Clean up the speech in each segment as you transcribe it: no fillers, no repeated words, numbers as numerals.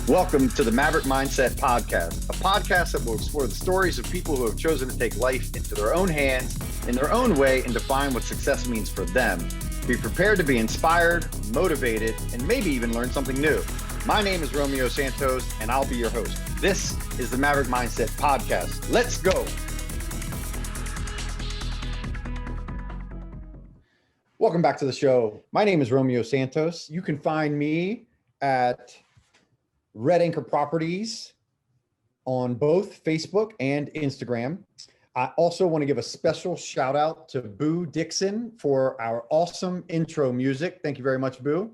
Welcome to the Maverick Mindset Podcast, a podcast that will explore the stories of people who have chosen to take life into their own hands, in their own way, and define what success means for them. Be prepared to be inspired, motivated, and maybe even learn something new. My name is Romeo Santos, and I'll be your host. This is the Maverick Mindset Podcast. Let's go. Welcome back to the show. My name is Romeo Santos. You can find me at Red Anchor Properties on both Facebook and Instagram. I also want to give a special shout out to Boo Dixon for our awesome intro music. Thank you very much, Boo.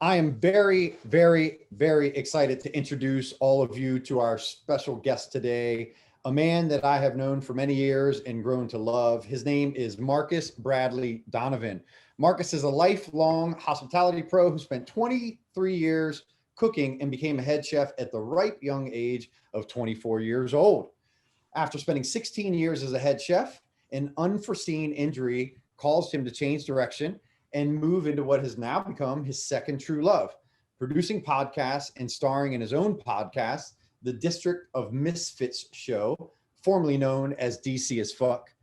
I am very, very, very excited to introduce all of you to our special guest today, a man that I have known for many years and grown to love. His name is Marcus Bradley Donovan. Marcus is a lifelong hospitality pro who spent 23 years cooking and became a head chef at the ripe young age of 24 years old. After spending 16 years as a head chef, an unforeseen injury caused him to change direction and move into what has now become his second true love, producing podcasts and starring in his own podcast, the District of Misfits Show, formerly known as DC as Fuck.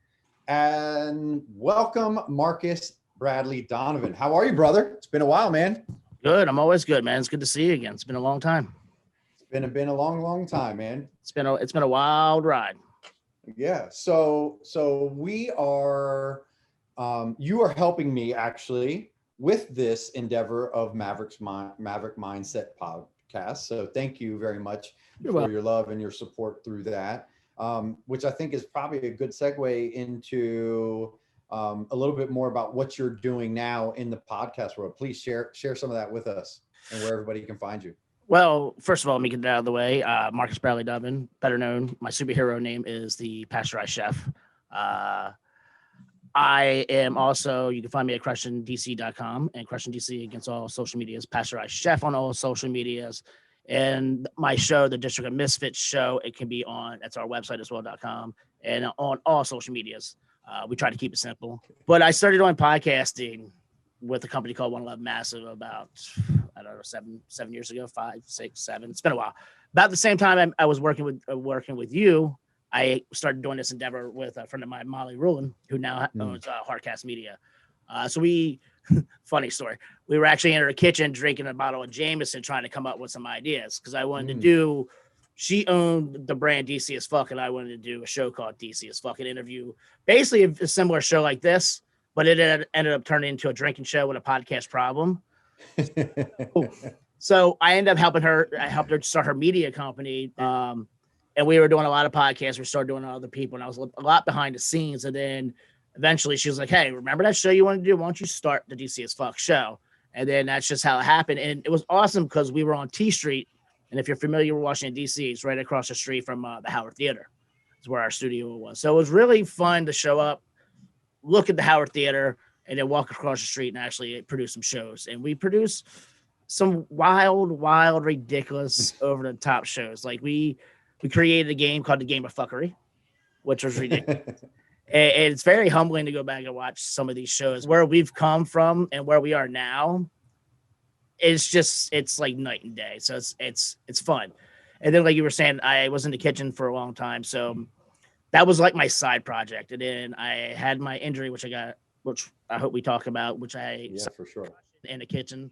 And welcome, Marcus Bradley Donovan. How are you, brother? It's been a while, man. Good. I'm always good, man. It's good to see you again. It's been a long time. It's been a long time, man. It's been a wild ride. Yeah. So we are, you are helping me actually with this endeavor of Maverick Mindset Podcast. So thank you very much for your love and your support through that, which I think is probably a good segue into a little bit more about what you're doing now in the podcast world. Please share some of that with us and where everybody can find you. Well, first of all, let me get it out of the way. Marcus Bradley Donovan, better known, my superhero name is the Pasteurized Chef. I am also, you can find me at CrushingDC.com and CrushingDC against all social medias, Pasteurized Chef on all social medias. And my show, the District of Misfits Show, it can be on, that's our website as well.com, and on all social medias. We try to keep it simple. But I started doing podcasting with a company called 111 Massive about, I don't know, seven years ago, 5, 6, 7. It's been a while. About the same time I was working with you, I started doing this endeavor with a friend of mine, Molly Rulin, who now owns Hardcast Media. So funny story. We were actually in her kitchen drinking a bottle of Jameson, trying to come up with some ideas because I wanted to do. She owned the brand DC as Fuck, and I wanted to do a show called DC as Fuck, an interview, basically a similar show like this, but it ended up turning into a drinking show with a podcast problem. So I ended up helping her. I helped her start her media company, and we were doing a lot of podcasts. We started doing other people, and I was a lot behind the scenes. And then eventually she was like, "Hey, remember that show you want to do? Why don't you start the DC as Fuck show?" And then that's just how it happened. And it was awesome because we were on T Street. And if you're familiar with Washington, D.C., it's right across the street from the Howard Theater. It's where our studio was. So it was really fun to show up, look at the Howard Theater, and then walk across the street and actually produce some shows. And we produced some wild, ridiculous, over-the-top shows. Like we created a game called the Game of Fuckery, which was ridiculous. And it's very humbling to go back and watch some of these shows. Where we've come from and where we are now, it's like night and day. So it's fun. And then, like you were saying, I was in the kitchen for a long time. So that was like my side project. And then I had my injury, which I hope we talk about, which for sure, in the kitchen.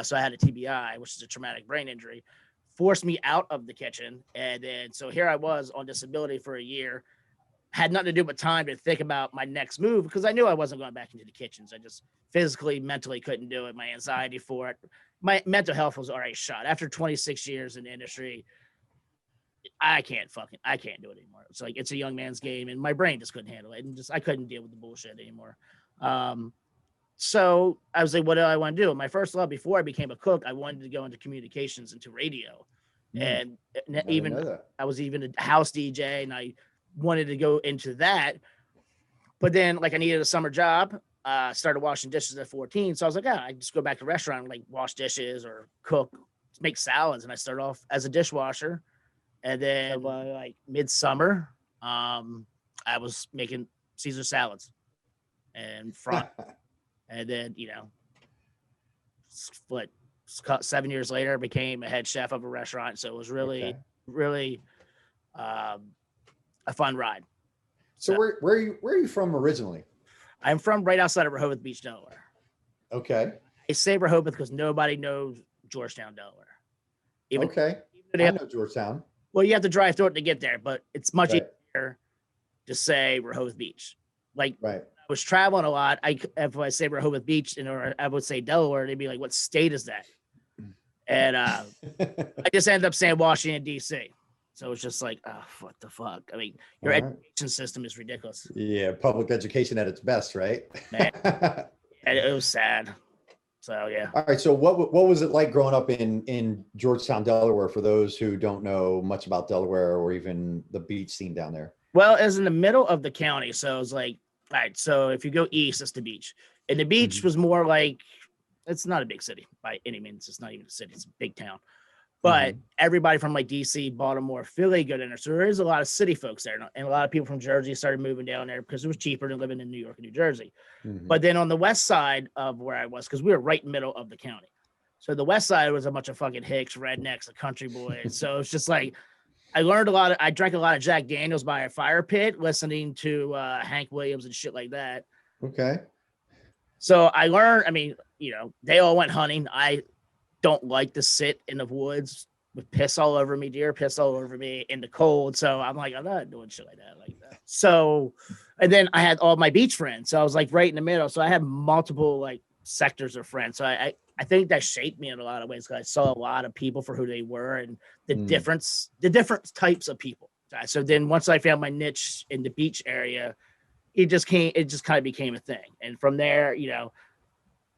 So I had a TBI, which is a traumatic brain injury, forced me out of the kitchen. And then, so here I was on disability for a year, had nothing to do but time to think about my next move because I knew I wasn't going back into the kitchens. I just physically, mentally couldn't do it. My anxiety for it. My mental health was already shot. After 26 years in the industry, I can't do it anymore. It's like, it's a young man's game and my brain just couldn't handle it. And I couldn't deal with the bullshit anymore. So I was like, what do I want to do? My first love before I became a cook, I wanted to go into communications, into radio. And I was even a house DJ and I wanted to go into that. But then like I needed a summer job. Started washing dishes at 14. So I was like, I just go back to the restaurant and like wash dishes or cook, make salads. And I started off as a dishwasher. And then by like midsummer, I was making Caesar salads and frying. And then, 7 years later, became a head chef of a restaurant. So it was really, really a fun ride. So where are you from originally? I'm from right outside of Rehoboth Beach, Delaware. Okay. I say Rehoboth because nobody knows Georgetown, Delaware. I know Georgetown. Well, you have to drive through it to get there, but it's much Right. easier to say Rehoboth Beach. Like, Right. I was traveling a lot. If I say Rehoboth Beach, or I would say Delaware, they'd be like, "What state is that?" And I just ended up saying Washington D.C. So it's just like, oh, what the fuck? I mean, your education system is ridiculous. Yeah, public education at its best, right? Man, it was sad. So yeah. All right. So what was it like growing up in Georgetown, Delaware, for those who don't know much about Delaware or even the beach scene down there? Well, it's in the middle of the county, so it was like, all right. So if you go east, it's the beach, and the beach was more like, it's not a big city by any means. It's not even a city. It's a big town. But everybody from like DC, Baltimore, Philly go down there. So there is a lot of city folks there. And a lot of people from Jersey started moving down there because it was cheaper than living in New York and New Jersey. But then on the west side of where I was, because we were right in the middle of the county. So the west side was a bunch of fucking hicks, rednecks, the country boys. So it's just like, I learned a lot. I drank a lot of Jack Daniels by a fire pit, listening to Hank Williams and shit like that. Okay. So I learned, I mean, they all went hunting. I don't like to sit in the woods with piss all over me, deer piss all over me in the cold. So I'm like, I'm not doing shit like that. So, and then I had all my beach friends. So I was like right in the middle. So I had multiple like sectors of friends. So I think that shaped me in a lot of ways, because I saw a lot of people for who they were and the different types of people. So then once I found my niche in the beach area, it just kind of became a thing. And from there,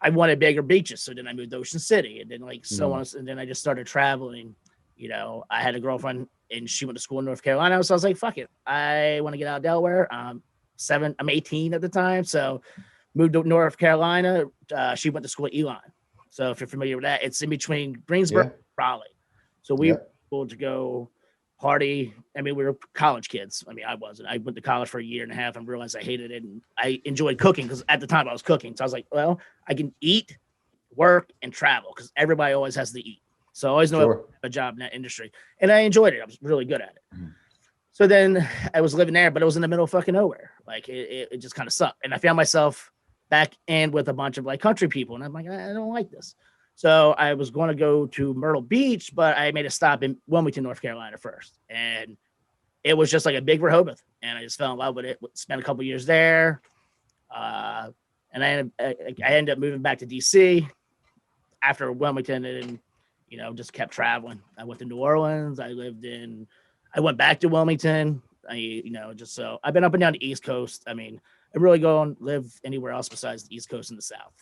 I wanted bigger beaches. So then I moved to Ocean City, and then so on. And then I just started traveling. I had a girlfriend and she went to school in North Carolina. So I was like, fuck it. I want to get out of Delaware. I'm 18 at the time. So moved to North Carolina. She went to school at Elon. So if you're familiar with that, it's in between Greensboro and Raleigh. So we were able to go party. I mean, we were college kids. I mean, I wasn't. I went to college for a year and a half and realized I hated it. And I enjoyed cooking because at the time I was cooking. So I was like, well, I can eat, work, and travel because everybody always has to eat. So I always know I have a job in that industry. And I enjoyed it. I was really good at it. So then I was living there, but it was in the middle of fucking nowhere. Like it just kind of sucked. And I found myself back in with a bunch of like country people. And I'm like, I don't like this. So I was going to go to Myrtle Beach, but I made a stop in Wilmington, North Carolina first. And it was just like a big Rehoboth. And I just fell in love with it. Spent a couple years there. And I ended up moving back to DC after Wilmington, and just kept traveling. I went to New Orleans. I went back to Wilmington. So I've been up and down the East Coast. I mean, I really go and live anywhere else besides the East Coast and the South.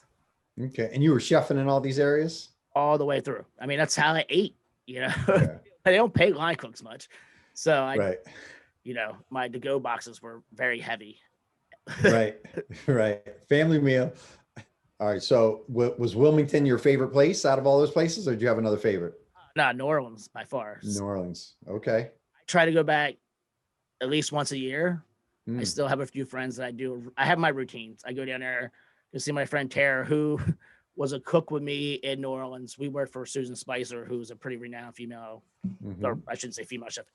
Okay. And you were chefing in all these areas? All the way through. I mean, that's how I ate, They don't pay line cooks much. So my to-go boxes were very heavy. Right. Family meal. All right. So was Wilmington your favorite place out of all those places, or do you have another favorite? No, New Orleans by far. New Orleans. Okay. I try to go back at least once a year. I still have a few friends that I do. I have my routines. I go down there to see my friend Tara, who was a cook with me in New Orleans. We worked for Susan Spicer, who's a pretty renowned female, or I shouldn't say female chef,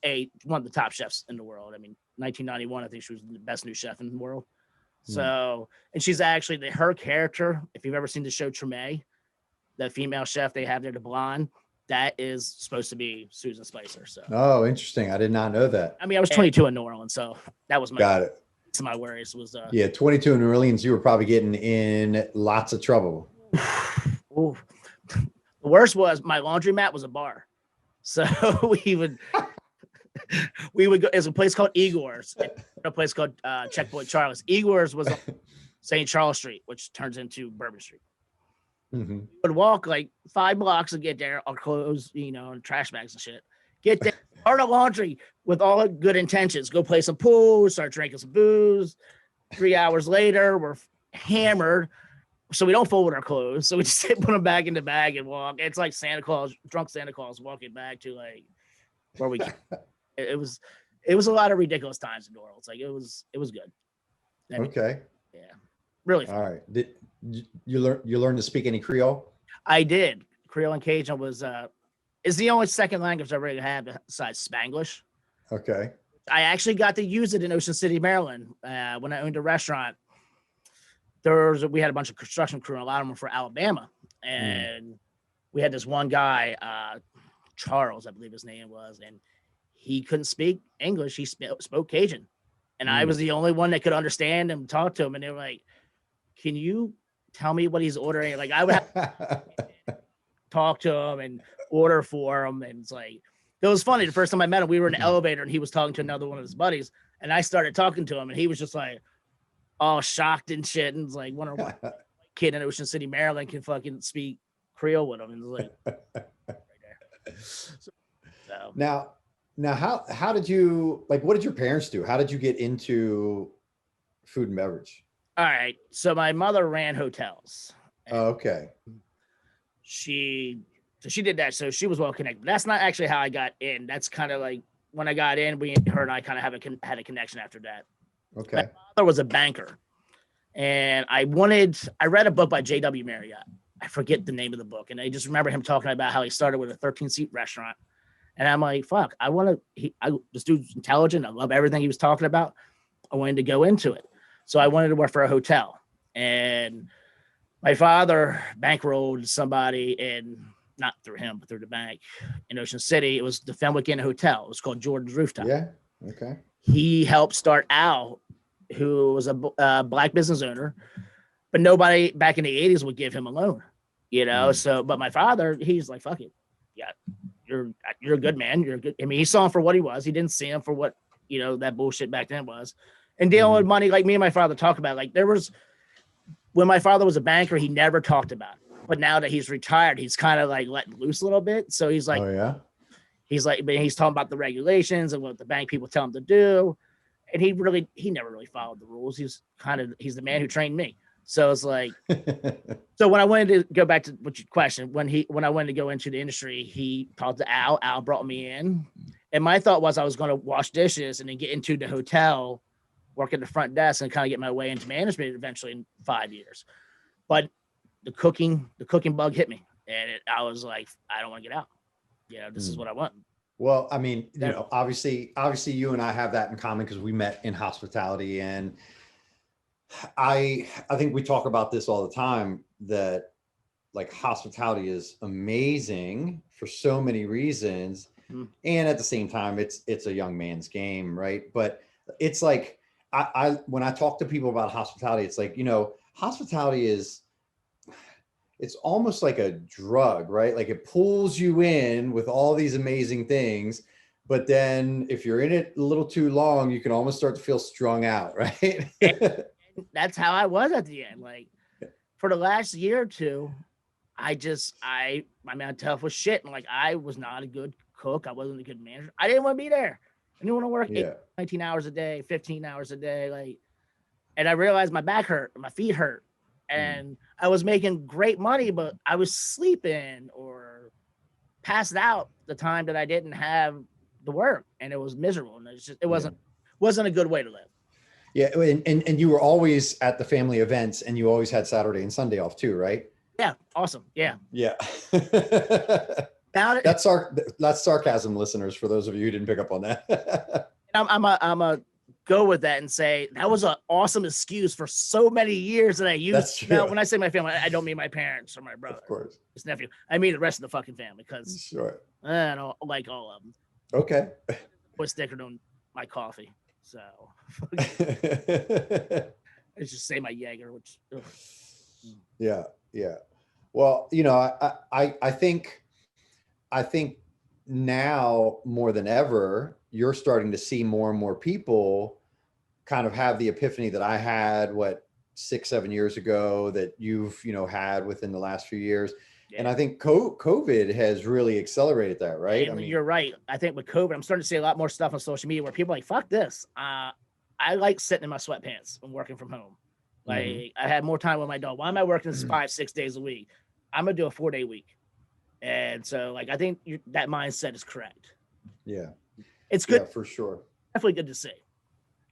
one of the top chefs in the world. I mean, 1991, I think she was the best new chef in the world. So, and she's actually her character. If you've ever seen the show Treme, the female chef they have there, the blonde, that is supposed to be Susan Spicer. So, oh, interesting. I did not know that. I mean, I was 22 in New Orleans, so that was my worries was 22 in New Orleans. You were probably getting in lots of trouble. Ooh. The worst was my laundromat was a bar, so we would go. There's a place called Igor's, a place called Checkpoint Charlie's. Igor's was on St. Charles Street, which turns into Bourbon Street. We would walk like 5 blocks to get there, our clothes, and trash bags and shit. Get there, start a laundry with all good intentions. Go play some pool, start drinking some booze. 3 hours later, we're hammered, so we don't fold our clothes. So we just put them back in the bag and walk. It's like drunk Santa Claus walking back to like where we. It was a lot of ridiculous times in New Orleans. Like it was good. I mean, okay. Yeah. Really fun. All right. Did you learn to speak any Creole? I did. Creole and Cajun is the only second language I really have besides Spanglish. Okay. I actually got to use it in Ocean City, Maryland, when I owned a restaurant. We had a bunch of construction crew, and a lot of them were for Alabama, and we had this one guy, Charles, I believe his name was, and he couldn't speak English. He spoke Cajun, and I was the only one that could understand and talk to him. And they were like, "Can you tell me what he's ordering?" Like I would have to talk to him and order for him, and it's like it was funny. The first time I met him, we were in an elevator, and he was talking to another one of his buddies, and I started talking to him, and he was just like all shocked and shit, and it's like one of my kid in Ocean City, Maryland, can fucking speak Creole with him, and it's like right there. So. Now, how did you, like, what did your parents do? How did you get into food and beverage? All right. So my mother ran hotels. Okay. She did that. So she was well connected. That's not actually how I got in. That's kind of like when I got in, her and I kind of had a connection after that. Okay. My father was a banker, and I read a book by J.W. Marriott. I forget the name of the book. And I just remember him talking about how he started with a 13-seat restaurant. And I'm like, fuck, this dude's intelligent. I love everything he was talking about. I wanted to go into it. So I wanted to work for a hotel. And my father bankrolled somebody, and not through him, but through the bank in Ocean City. It was the Fenwick Inn Hotel. It was called Jordan's Rooftop. Yeah. Okay. He helped start Al, who was a black business owner, but nobody back in the 80s would give him a loan, So, but my father, he's like, fuck it. Yeah. You're a good man. You're a good. I mean, he saw him for what he was. He didn't see him for what, that bullshit back then was. And dealing with money, like me and my father talk about, like when my father was a banker, he never talked about it. But now that he's retired, he's kind of like letting loose a little bit. So he's like, oh yeah. He's talking about the regulations and what the bank people tell him to do. And he never really followed the rules. He's the man who trained me. So it's like, so when I wanted to go back to what your question, when I wanted to go into the industry, he talked to Al brought me in, and my thought was I was going to wash dishes and then get into the hotel, work at the front desk, and kind of get my way into management eventually in 5 years. But the cooking bug hit me, and I was like, I don't want to get out. This is what I want. Well, I mean, obviously you and I have that in common because we met in hospitality, and I think we talk about this all the time, that like hospitality is amazing for so many reasons. And at the same time, it's a young man's game, right? But it's like, when I talk to people about hospitality, it's like, hospitality it's almost like a drug, right? Like it pulls you in with all these amazing things, but then if you're in it a little too long, you can almost start to feel strung out, right? That's how I was at the end. Like for the last year or two, my mental health was shit. And like, I was not a good cook. I wasn't a good manager. I didn't want to be there. I didn't want to work 19 hours a day, 15 hours a day. Like, and I realized my back hurt, my feet hurt, and I was making great money, but I was sleeping or passed out the time that I didn't have the work, and it was miserable. And it wasn't a good way to live. Yeah. And you were always at the family events, and you always had Saturday and Sunday off too, right? Yeah. Awesome. Yeah. Yeah. About it. That's sarcasm, listeners, for those of you who didn't pick up on that. I'm a go with that and say that was an awesome excuse for so many years that I used. That's true. Now, when I say my family, I don't mean my parents or my brother, of course, his nephew. I mean the rest of the fucking family, because sure, I don't like all of them. Okay. Put sticker on my coffee, so let's just say my Jaeger, which. Ugh. Yeah. Well, I think now more than ever, you're starting to see more and more people kind of have the epiphany that I had 6-7 years ago, that you've had within the last few years. Yeah. And I think COVID has really accelerated that, right? I mean, you're right. I think with COVID, I'm starting to see a lot more stuff on social media where people are like, fuck this. I like sitting in my sweatpants and working from home. Like I had more time with my dog. Why am I working 5-6 days a week? I'm gonna do a 4-day week. And so like, I think that mindset is correct. Yeah. It's good. Yeah, for sure. Definitely good to see.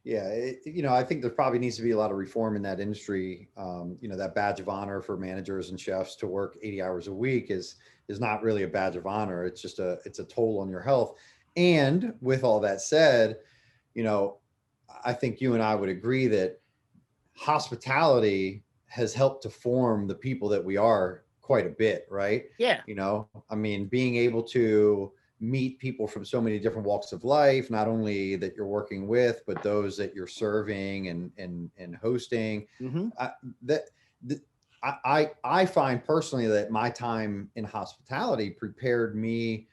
Yeah, I think there probably needs to be a lot of reform in that industry. That badge of honor for managers and chefs to work 80 hours a week is not really a badge of honor. It's just it's a toll on your health. And with all that said, I think you and I would agree that hospitality has helped to form the people that we are quite a bit, right? Yeah. Being able to meet people from so many different walks of life, not only that you're working with, but those that you're serving and hosting. Mm-hmm. I find personally that my time in hospitality prepared me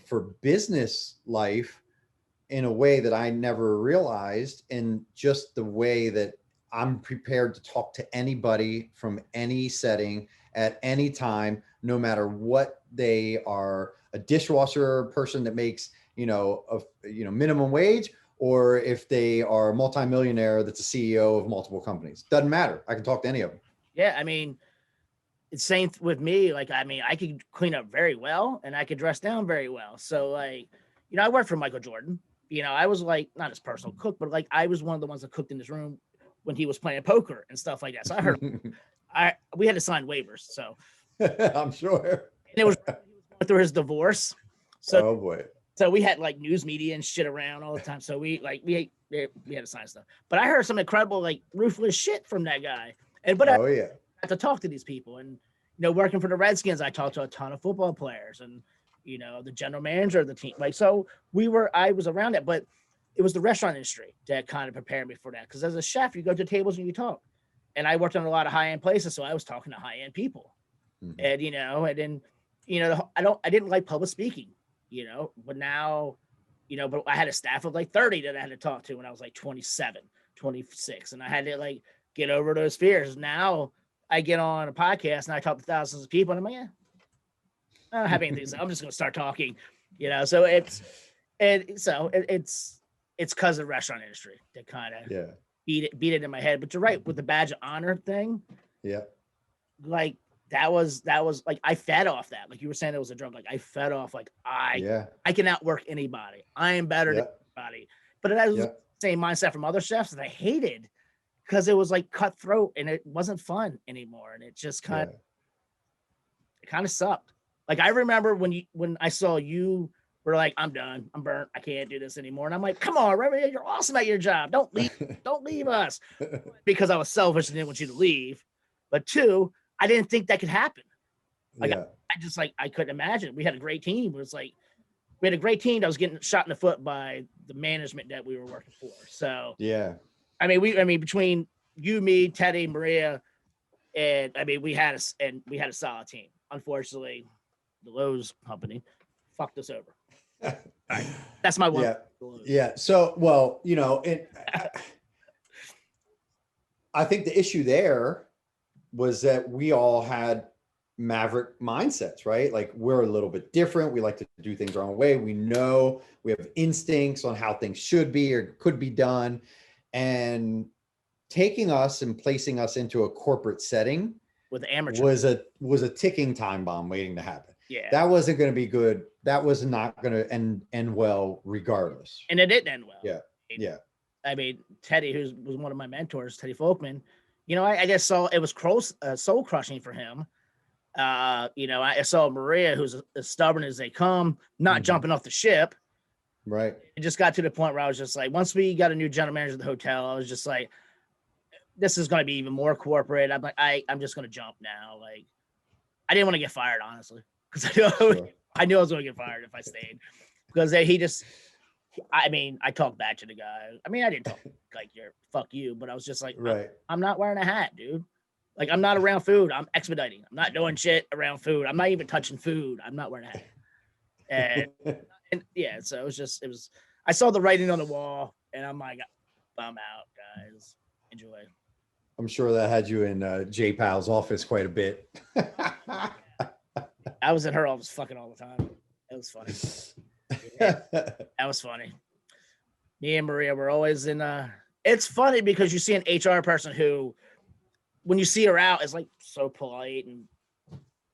for business life in a way that I never realized, and just the way that I'm prepared to talk to anybody from any setting at any time, no matter what they are, a dishwasher person that makes, minimum wage, or if they are a multimillionaire that's a CEO of multiple companies. Doesn't matter. I can talk to any of them. Yeah. I mean, it's same with me. Like, I could clean up very well and I could dress down very well. So like, I worked for Michael Jordan. I was like, not his personal cook, but like I was one of the ones that cooked in this room when he was playing poker and stuff like that. So I heard we had to sign waivers. So I'm sure. And it was through his divorce. So, oh boy. So we had like news media and shit around all the time. So we had to sign stuff. But I heard some incredible, like, ruthless shit from that guy. I had to talk to these people. And, working for the Redskins, I talked to a ton of football players and, the general manager of the team. Like, so I was around it, but it was the restaurant industry that kind of prepared me for that. Because as a chef, you go to tables and you talk. And I worked on a lot of high-end places, so I was talking to high-end people. Mm-hmm. And, I didn't like public speaking, but now, but I had a staff of like 30 that I had to talk to when I was like 27, 26. And I had to like get over those fears. Now I get on a podcast and I talk to thousands of people and I'm like, I don't have anything to say. I'm just going to start talking, so it's because of the restaurant industry that kind of beat it in my head. But you're right with the badge of honor thing. Yeah. Like, that was like, I fed off that. Like you were saying, it was a drug. Like I fed off, like I can outwork anybody. I am better than anybody. But it was the same mindset from other chefs that I hated because it was like cutthroat and it wasn't fun anymore. And it just kind of sucked. Like I remember when I saw you were like, I'm done. I'm burnt. I can't do this anymore. And I'm like, come on, Romeo, you're awesome at your job. Don't leave us. Because I was selfish and didn't want you to leave. But two, I didn't think that could happen. Like I couldn't imagine. We had a great team. It was like we had a great team that was getting shot in the foot by the management that we were working for. So I mean, between you, me, Teddy, Maria, and we had a solid team. Unfortunately, the Lowe's company fucked us over. All right. That's my one. Yeah. So, well, I think the issue there was that we all had maverick mindsets, right? Like we're a little bit different. We like to do things our own way. We know we have instincts on how things should be or could be done. And taking us and placing us into a corporate setting with amateur was a ticking time bomb waiting to happen. Yeah. That wasn't going to be good. That was not going to end well regardless. And it didn't end well. Yeah. Yeah. I mean, Teddy, who was one of my mentors, Teddy Folkman, I just saw it was soul crushing for him. I saw Maria, who's as stubborn as they come, not jumping off the ship. Right. It just got to the point where I was just like, once we got a new general manager at the hotel, I was just like, this is going to be even more corporate. I'm like, I'm just going to jump now. Like, I didn't want to get fired, honestly, because I knew I was going to get fired if I stayed, because I talked back to the guy. I mean, I didn't talk like fuck you, but I was just like, I'm not wearing a hat, dude. Like, I'm not around food. I'm expediting. I'm not doing shit around food. I'm not even touching food. I'm not wearing a hat. And yeah, so it was, I saw the writing on the wall and I'm like, I'm out, guys. Enjoy. I'm sure that had you in J Pal's office quite a bit. I was in her office fucking all the time. It was funny. Yeah, that was funny. Me and Maria were always in it's funny because you see an HR person who, when you see her out, is like so polite and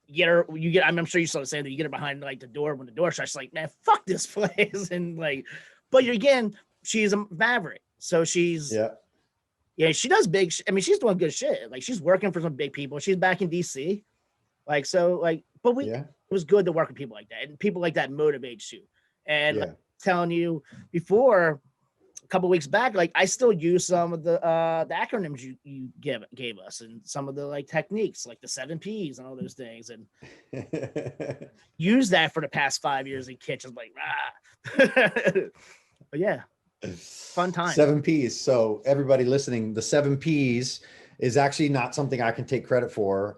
I'm sure you saw the same thing. You get her behind like the door when the door shuts, like, man, fuck this place. And like, but again, she's a maverick. So she's she does big. I mean, she's doing good shit. Like she's working for some big people. She's back in DC. Like so, like, but it was good to work with people like that, and people like that motivates you. And like telling you before, a couple weeks back, like I still use some of the acronyms you gave us, and some of the like techniques, like the 7 Ps and all those things, and use that for the past 5 years in kitchens. Like, but yeah, fun time. 7 Ps. So everybody listening, the 7 Ps is actually not something I can take credit for.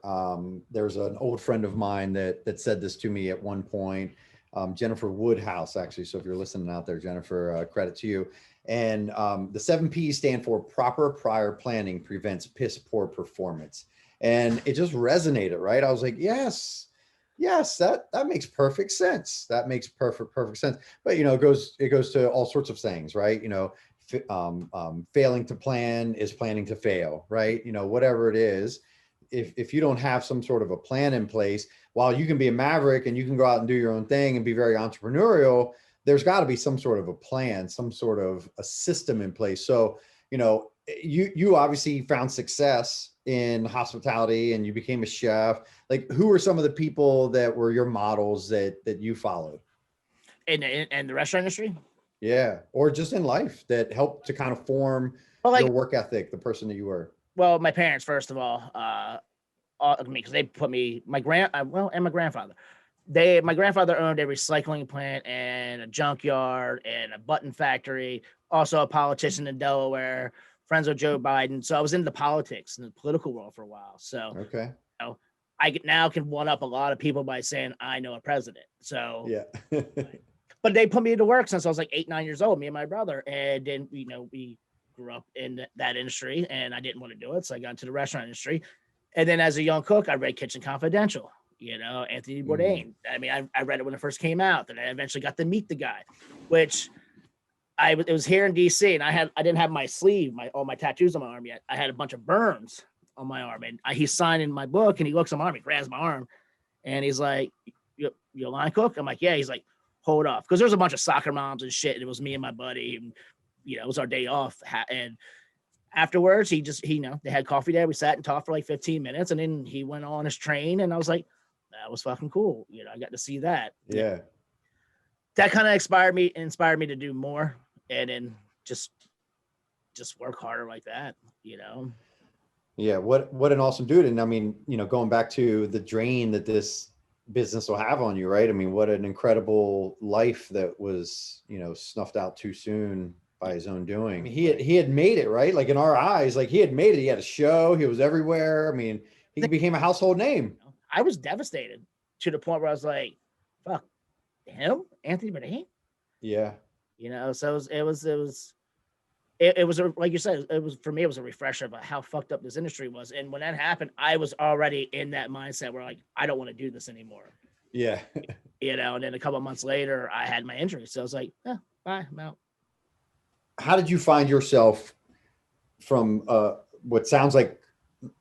There's an old friend of mine that said this to me at one point, Jennifer Woodhouse, actually. So if you're listening out there, Jennifer, credit to you. And the 7 Ps stand for proper prior planning prevents piss poor performance. And it just resonated, right? I was like, yes, that makes perfect sense. That makes perfect sense. But, it goes to all sorts of things, right? Failing to plan is planning to fail, right? Whatever it is, if you don't have some sort of a plan in place, while you can be a maverick and you can go out and do your own thing and be very entrepreneurial, there's got to be some sort of a plan, some sort of a system in place. So, you obviously found success in hospitality and you became a chef. Like, who were some of the people that were your models that you followed? In the restaurant industry? Yeah. Or just in life that helped to kind of form your work ethic, the person that you were. Well, my parents, first of all, because they put me, and my grandfather. My grandfather owned a recycling plant and a junkyard and a button factory, also a politician in Delaware, friends with Joe Biden. So I was into politics in the political world for a while. So I now can one up a lot of people by saying I know a president. So but they put me to work since I was like 8, 9 years old, me and my brother. And then, we grew up in that industry and I didn't want to do it. So I got into the restaurant industry. And then as a young cook, I read Kitchen Confidential, Anthony Bourdain. I mean, I read it when it first came out. Then I eventually got to meet the guy, which it was here in DC, and I didn't have my sleeve, all my tattoos on my arm yet. I had a bunch of burns on my arm, and he's signing my book, and he looks at my arm, he grabs my arm, and he's like, "You a line cook?" I'm like, "Yeah." He's like, "Hold off," because there's a bunch of soccer moms and shit. And it was me and my buddy, and it was our day off. And afterwards, they had coffee there. We sat and talked for like 15 minutes, and then he went on his train, and I was like, that was fucking cool. I got to see that. Yeah. That kind of inspired me to do more, and then just work harder like that, Yeah. What an awesome dude. And I mean, going back to the drain that this business will have on you, right? I mean, what an incredible life that was, snuffed out too soon by his own doing. I mean, he had made it, right? Like in our eyes, like he had made it. He had a show. He was everywhere. I mean, he became a household name. I was devastated to the point where I was like, fuck, him? Anthony Bourdain? Yeah. So it was like you said, for me, it was a refresher about how fucked up this industry was. And when that happened, I was already in that mindset where like, I don't want to do this anymore. Yeah. And then a couple of months later, I had my injury. So I was like, bye, I'm out. How did you find yourself from what sounds like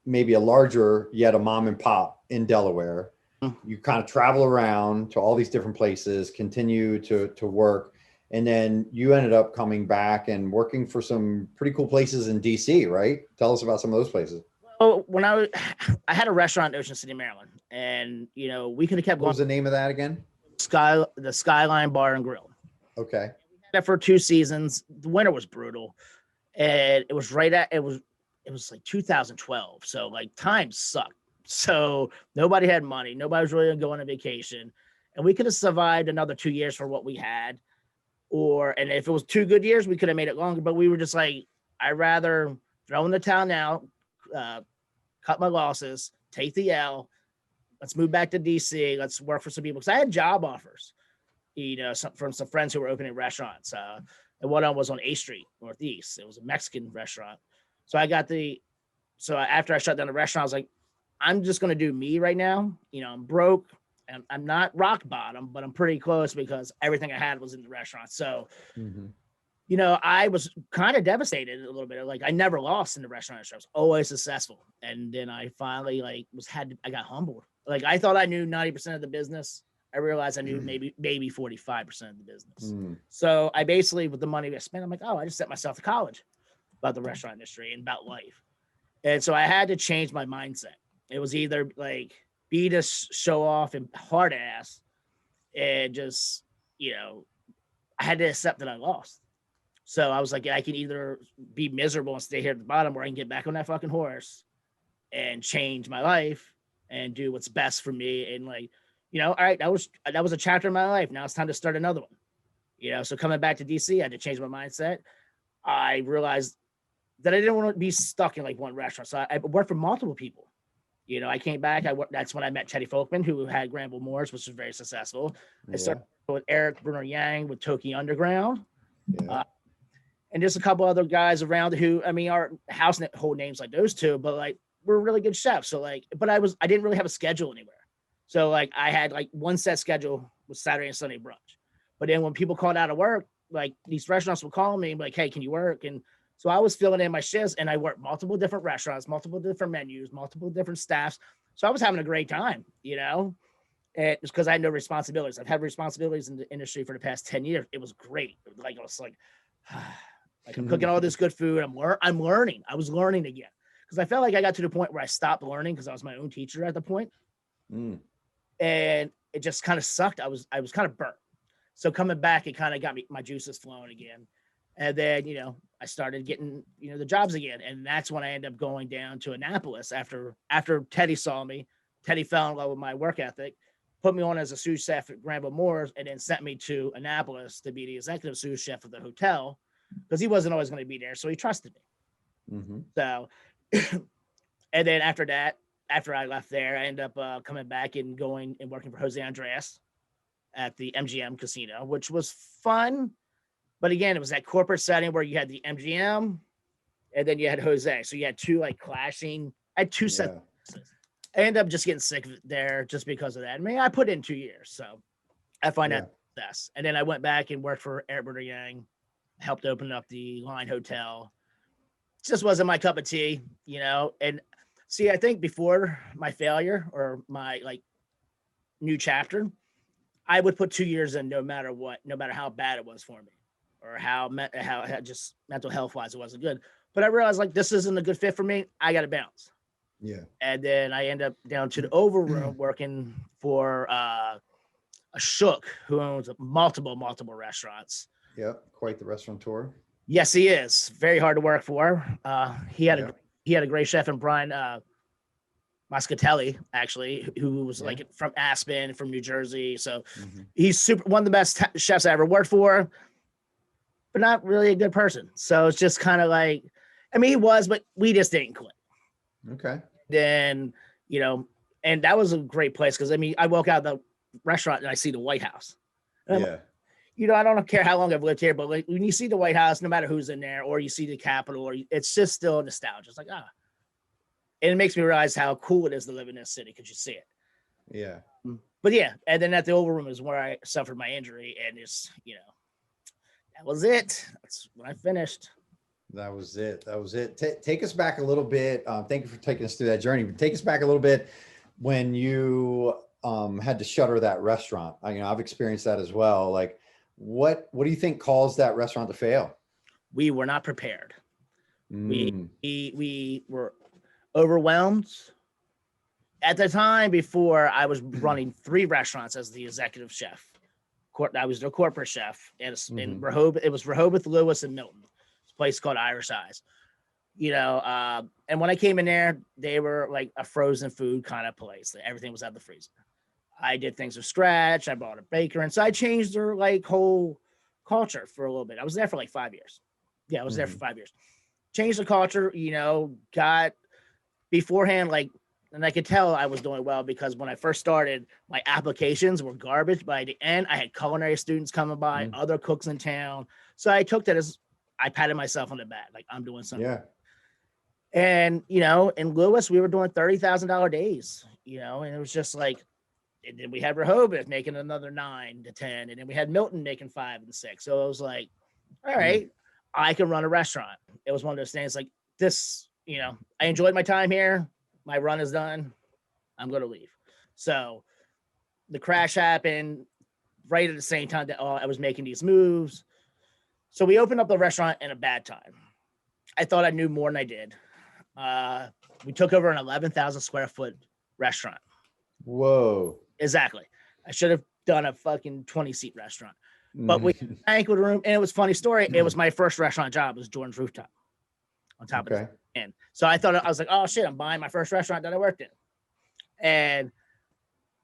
maybe a larger, yet a mom and pop in Delaware? You kind of travel around to all these different places, continue to work. And then you ended up coming back and working for some pretty cool places in DC, right? Tell us about some of those places. Well, when I had a restaurant in Ocean City, Maryland, and we could have kept going. What was the name of that again? The Skyline Bar and Grill. Okay. We had that for 2 seasons. The winter was brutal, and it was it was like 2012. So like time sucked. So nobody had money. Nobody was really going on vacation, and we could have survived another 2 years for what we had. And if it was 2 good years, we could have made it longer, but we were just like, I'd rather throw in the towel now, cut my losses, take the L. Let's move back to DC. Let's work for some people. Cause I had job offers, from some friends who were opening restaurants. And one of them was on A Street Northeast. It was a Mexican restaurant. So after I shut down the restaurant, I was like, I'm just going to do me right now. I'm broke. And I'm not rock bottom, but I'm pretty close because everything I had was in the restaurant. So, I was kind of devastated a little bit. Like I never lost in the restaurant industry. I was always successful. And then I finally I got humbled. Like I thought I knew 90% of the business. I realized I knew maybe 45% of the business. So I basically, with the money I spent, I'm like, oh, I just sent myself to college. about the restaurant industry and about life. And so I had to change my mindset. It was either like be this show off and hard ass and just, I had to accept that I lost. So I was like, I can either be miserable and stay here at the bottom, or I can get back on that fucking horse and change my life and do what's best for me. And like, all right, that was a chapter in my life. Now it's time to start another one. So coming back to DC, I had to change my mindset. I realized that I didn't want to be stuck in like one restaurant. So I worked for multiple people. I came back. That's when I met Teddy Folkman, who had Granville Moore's, which was very successful. I started with Eric Bruner Yang with Toki Underground. Yeah. And just a couple other guys around who, our house hold names like those two, but like we're really good chefs. So like, but I didn't really have a schedule anywhere. So like I had like one set schedule with Saturday and Sunday brunch. But then when people called out of work, like these restaurants would call me and be like, hey, can you work? And so I was filling in my shifts, and I worked multiple different restaurants, multiple different menus, multiple different staffs. So I was having a great time, and it's because I had no responsibilities. I've had responsibilities in the industry for the past 10 years. It was great. Like I was like I'm cooking all this good food. I'm learning. I was learning again because I felt like I got to the point where I stopped learning because I was my own teacher at the point. And it just kind of sucked. I was kind of burnt. So coming back, it kind of got my juices flowing again. And then, I started getting, the jobs again. And that's when I ended up going down to Annapolis after Teddy saw me. Teddy fell in love with my work ethic, put me on as a sous chef at Granville Moore's, and then sent me to Annapolis to be the executive sous chef of the hotel because he wasn't always going to be there. So he trusted me. Mm-hmm. So, and then after that, after I left there, I ended up coming back and going and working for Jose Andres at the MGM casino, which was fun. But again, it was that corporate setting where you had the MGM and then you had Jose. So you had two like clashing. I had two sets. I ended up just getting sick of it there just because of that. I mean, I put in 2 years. So I find that success. And then I went back and worked for Eric Bruner Yang, helped open up the Line Hotel. It just wasn't my cup of tea, And see, I think before my failure or my like new chapter, I would put 2 years in no matter what, no matter how bad it was for me. Or how just mental health wise it wasn't good, but I realized like this isn't a good fit for me. I got to bounce. Yeah. And then I end up down to the Oval Room working for a Shook who owns multiple results. Yep, quite the restaurateur. Yes, he is. Very hard to work for. He had a great chef in Brian Moscatelli, actually, who was like from Aspen, from New Jersey. So he's one of the best chefs I ever worked for. But not really a good person. So it's just kind of like, he was, but we just didn't click. Okay. Then, and that was a great place because I walk out of the restaurant and I see the White House. I don't care how long I've lived here, but like when you see the White House, no matter who's in there, or you see the Capitol, it's just still nostalgia. It's like, and it makes me realize how cool it is to live in this city because you see it. Yeah. But yeah, and then at the Oval Room is where I suffered my injury, and it's, that was it. That's when I finished. That was it. Take us back a little bit. Thank you for taking us through that journey. But take us back a little bit when you had to shutter that restaurant. I've experienced that as well. Like, what do you think caused that restaurant to fail? We were not prepared. We were overwhelmed. At the time before, I was running 3 restaurants as the executive chef. I was the corporate chef in Rehoboth. It was Rehoboth, Lewis, and Milton. It's a place called Irish Eyes. And when I came in there, they were like a frozen food kind of place. Everything was out of the freezer. I did things from scratch. I brought a baker, and so I changed their like whole culture for a little bit. I was there for like 5 years. Yeah, I was there for 5 years. Changed the culture. Got beforehand like. And I could tell I was doing well because when I first started, my applications were garbage. By the end, I had culinary students coming by, other cooks in town. So I took that as I patted myself on the back, like I'm doing something. Yeah. And, in Lewis, we were doing $30,000 days, and it was just like, and then we had Rehoboth making another 9 to 10. And then we had Milton making 5 and 6. So it was like, all right, I can run a restaurant. It was one of those things like this, I enjoyed my time here. My run is done. I'm going to leave. So the crash happened right at the same time that I was making these moves. So we opened up the restaurant in a bad time. I thought I knew more than I did. We took over an 11,000 square foot restaurant. Whoa. Exactly. I should have done a fucking 20-seat restaurant. But we had a banquet room, and it was a funny story. It was my first restaurant job. It was Jordan's Rooftop on top of it. And so I was like, oh shit, I'm buying my first restaurant that I worked in. And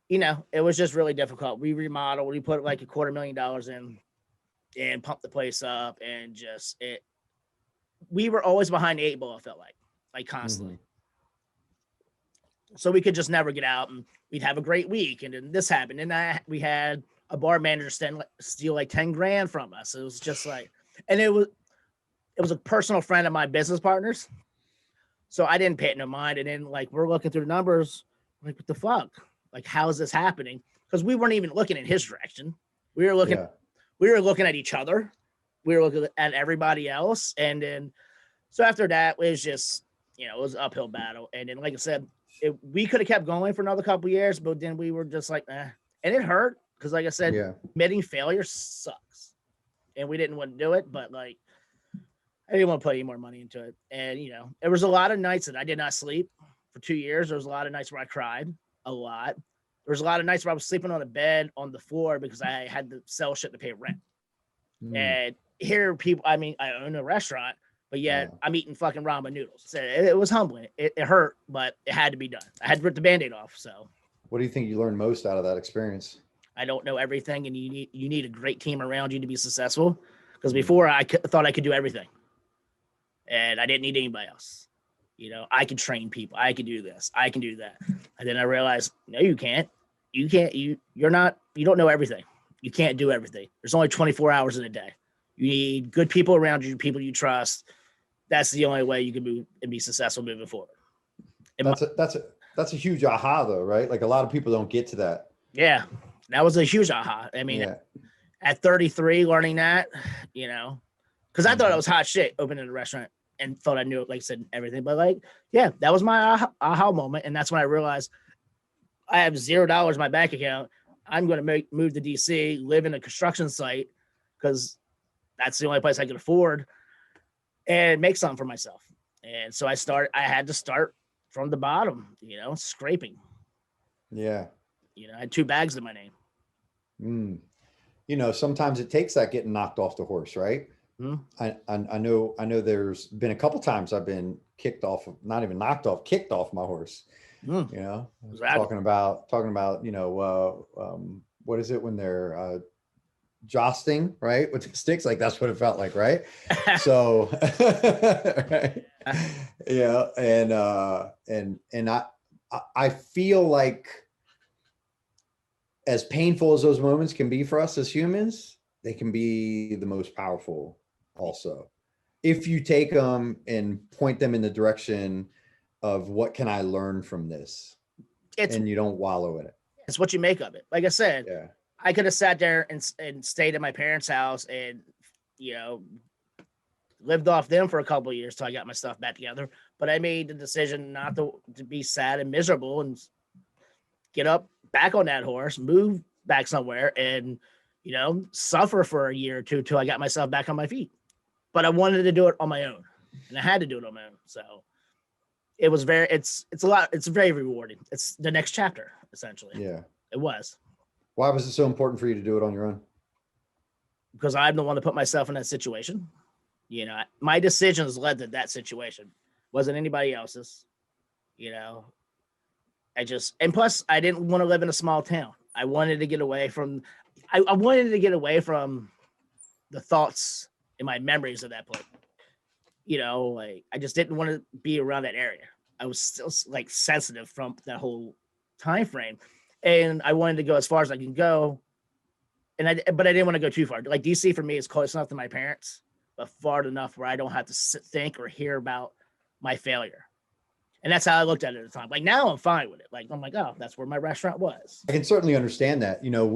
you know, it was just really difficult. We remodeled, we put like $250,000 in and pumped the place up, and just we were always behind the 8 ball, it felt like constantly. So we could just never get out, and we'd have a great week, and then this happened, and we had a bar manager steal like 10 grand from us. It was just like, and it was a personal friend of my business partners, so I didn't pay it no mind. And then like we're looking through the numbers, like what the fuck, like how is this happening? Because we weren't even looking in his direction. We were looking at each other. We were looking at everybody else, and then so after that, it was just, you know, it was an uphill battle. And then like I said, we could have kept going for another couple of years, but then we were just like, and it hurt. Because like I said, admitting failure sucks. And we didn't want to do it, but like, I didn't want to put any more money into it. And, you know, there was a lot of nights that I did not sleep for 2 years. There was a lot of nights where I cried a lot. There was a lot of nights where I was sleeping on a bed on the floor because I had to sell shit to pay rent. And here people, I mean, I own a restaurant, but yet I'm eating fucking ramen noodles. So it was humbling. It hurt, but it had to be done. I had to rip the Band-Aid off. So what do you think you learned most out of that experience? I don't know everything, and you need a great team around you to be successful. Because before I thought I could do everything, and I didn't need anybody else. You know, I could train people. I could do this. I can do that. And then I realized, no, you can't. You can't. You don't know everything. You can't do everything. There's only 24 hours in a day. You need good people around you, people you trust. That's the only way you can move and be successful moving forward. That's a huge aha though, right? Like a lot of people don't get to that. Yeah. That was a huge aha. I mean, at 33, learning that, you know, because I thought it was hot shit opening a restaurant and thought I knew it, like I said, everything. But like, yeah, that was my aha moment. And that's when I realized I have $0 in my bank account. I'm going to move to DC, live in a construction site because that's the only place I could afford, and make something for myself. And so I had to start from the bottom, you know, scraping. Yeah. You know, I had 2 bags in my name. You know, sometimes it takes that getting knocked off the horse, right? I know there's been a couple times I've been kicked off, not even knocked off, kicked off my horse. You know, exactly. talking about, you know, what is it when they're jousting, right? With the sticks, like that's what it felt like, right? So right? Yeah. And I feel like as painful as those moments can be for us as humans, they can be the most powerful also. If you take them and point them in the direction of what can I learn from this, and you don't wallow in it. It's what you make of it. Like I said, I could have sat there and stayed at my parents' house and, you know, lived off them for a couple of years till I got my stuff back together. But I made the decision not to be sad and miserable and get up back on that horse, move back somewhere, and, you know, suffer for a year or two till I got myself back on my feet. But I wanted to do it on my own, and I had to do it on my own. So it was it's very rewarding. It's the next chapter, essentially. Yeah, it was. Why was it so important for you to do it on your own? Because I'm the one that put myself in that situation. You know, my decisions led to that situation. Wasn't anybody else's. You know, and plus I didn't want to live in a small town. I wanted to get away from, I wanted to get away from the thoughts and my memories of that place. You know, like I just didn't want to be around that area. I was still like sensitive from that whole time frame, and I wanted to go as far as I can go. But I didn't want to go too far. Like DC for me is close enough to my parents, but far enough where I don't have to think or hear about my failure. And that's how I looked at it at the time. Like now I'm fine with it. Like, I'm like, oh, that's where my restaurant was. I can certainly understand that. You know,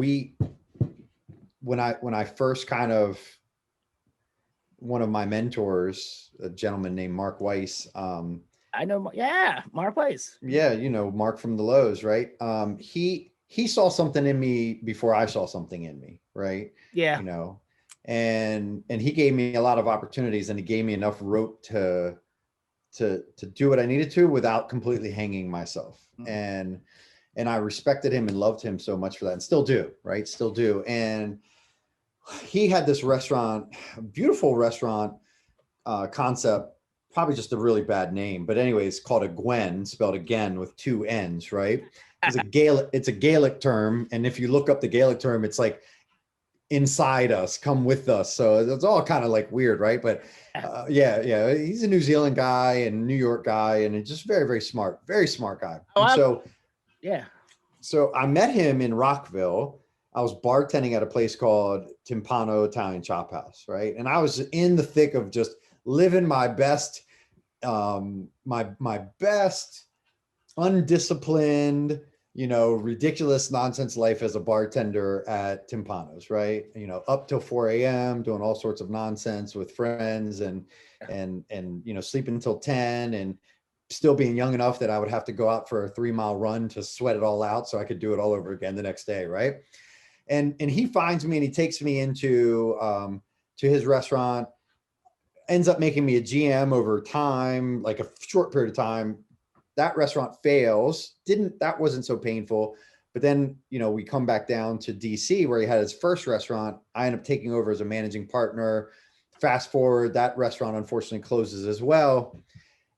when I first kind of, one of my mentors, a gentleman named Mark Weiss. I know. Yeah. Mark Weiss. Yeah. You know, Mark from the Lowe's, right? He saw something in me before I saw something in me. Right. Yeah. You know, and he gave me a lot of opportunities, and he gave me enough rope to do what I needed to without completely hanging myself. And I respected him and loved him so much for that, and still do, right? Still do. And he had this restaurant, beautiful restaurant concept, probably just a really bad name, but anyways, called a Gwen, spelled again with 2 N's, right? It's a Gaelic term. And if you look up the Gaelic term, it's like inside us, come with us. So it's all kind of like weird, right? But yeah, he's a New Zealand guy and New York guy, and just very smart guy. So I met him in Rockville. I was bartending at a place called Timpano Italian Chop House, right? And I was in the thick of just living my best, my best undisciplined, ridiculous nonsense life as a bartender at Timpano's, right? Up till 4 a.m. doing all sorts of nonsense with friends and sleeping until 10, and still being young enough that I would have to go out for a 3-mile run to sweat it all out so I could do it all over again the next day, right? And he finds me and he takes me into to his restaurant, ends up making me a GM over time, like a short period of time. That restaurant fails. That wasn't so painful. But then, we come back down to DC where he had his first restaurant. I end up taking over as a managing partner. Fast forward, that restaurant unfortunately closes as well.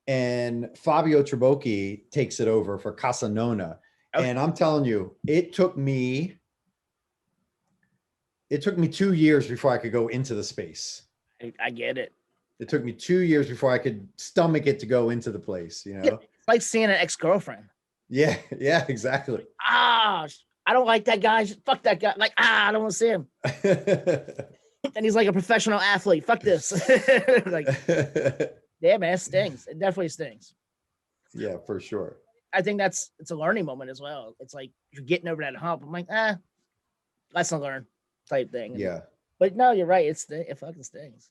And Fabio Trabocchi takes it over for Casa Nona. Okay. And I'm telling you, it took me 2 years before I could go into the space. I get it. It took me 2 years before I could stomach it to go into the place, It's like seeing an ex-girlfriend. Yeah, exactly. I don't like that guy. Fuck that guy. Like, I don't want to see him. And he's like a professional athlete. Fuck this. Like, yeah, man, it stings. It definitely stings. Yeah, for sure. I think it's a learning moment as well. It's like you're getting over that hump. I'm like, lesson learned type thing. Yeah. But no, you're right. It fucking stings.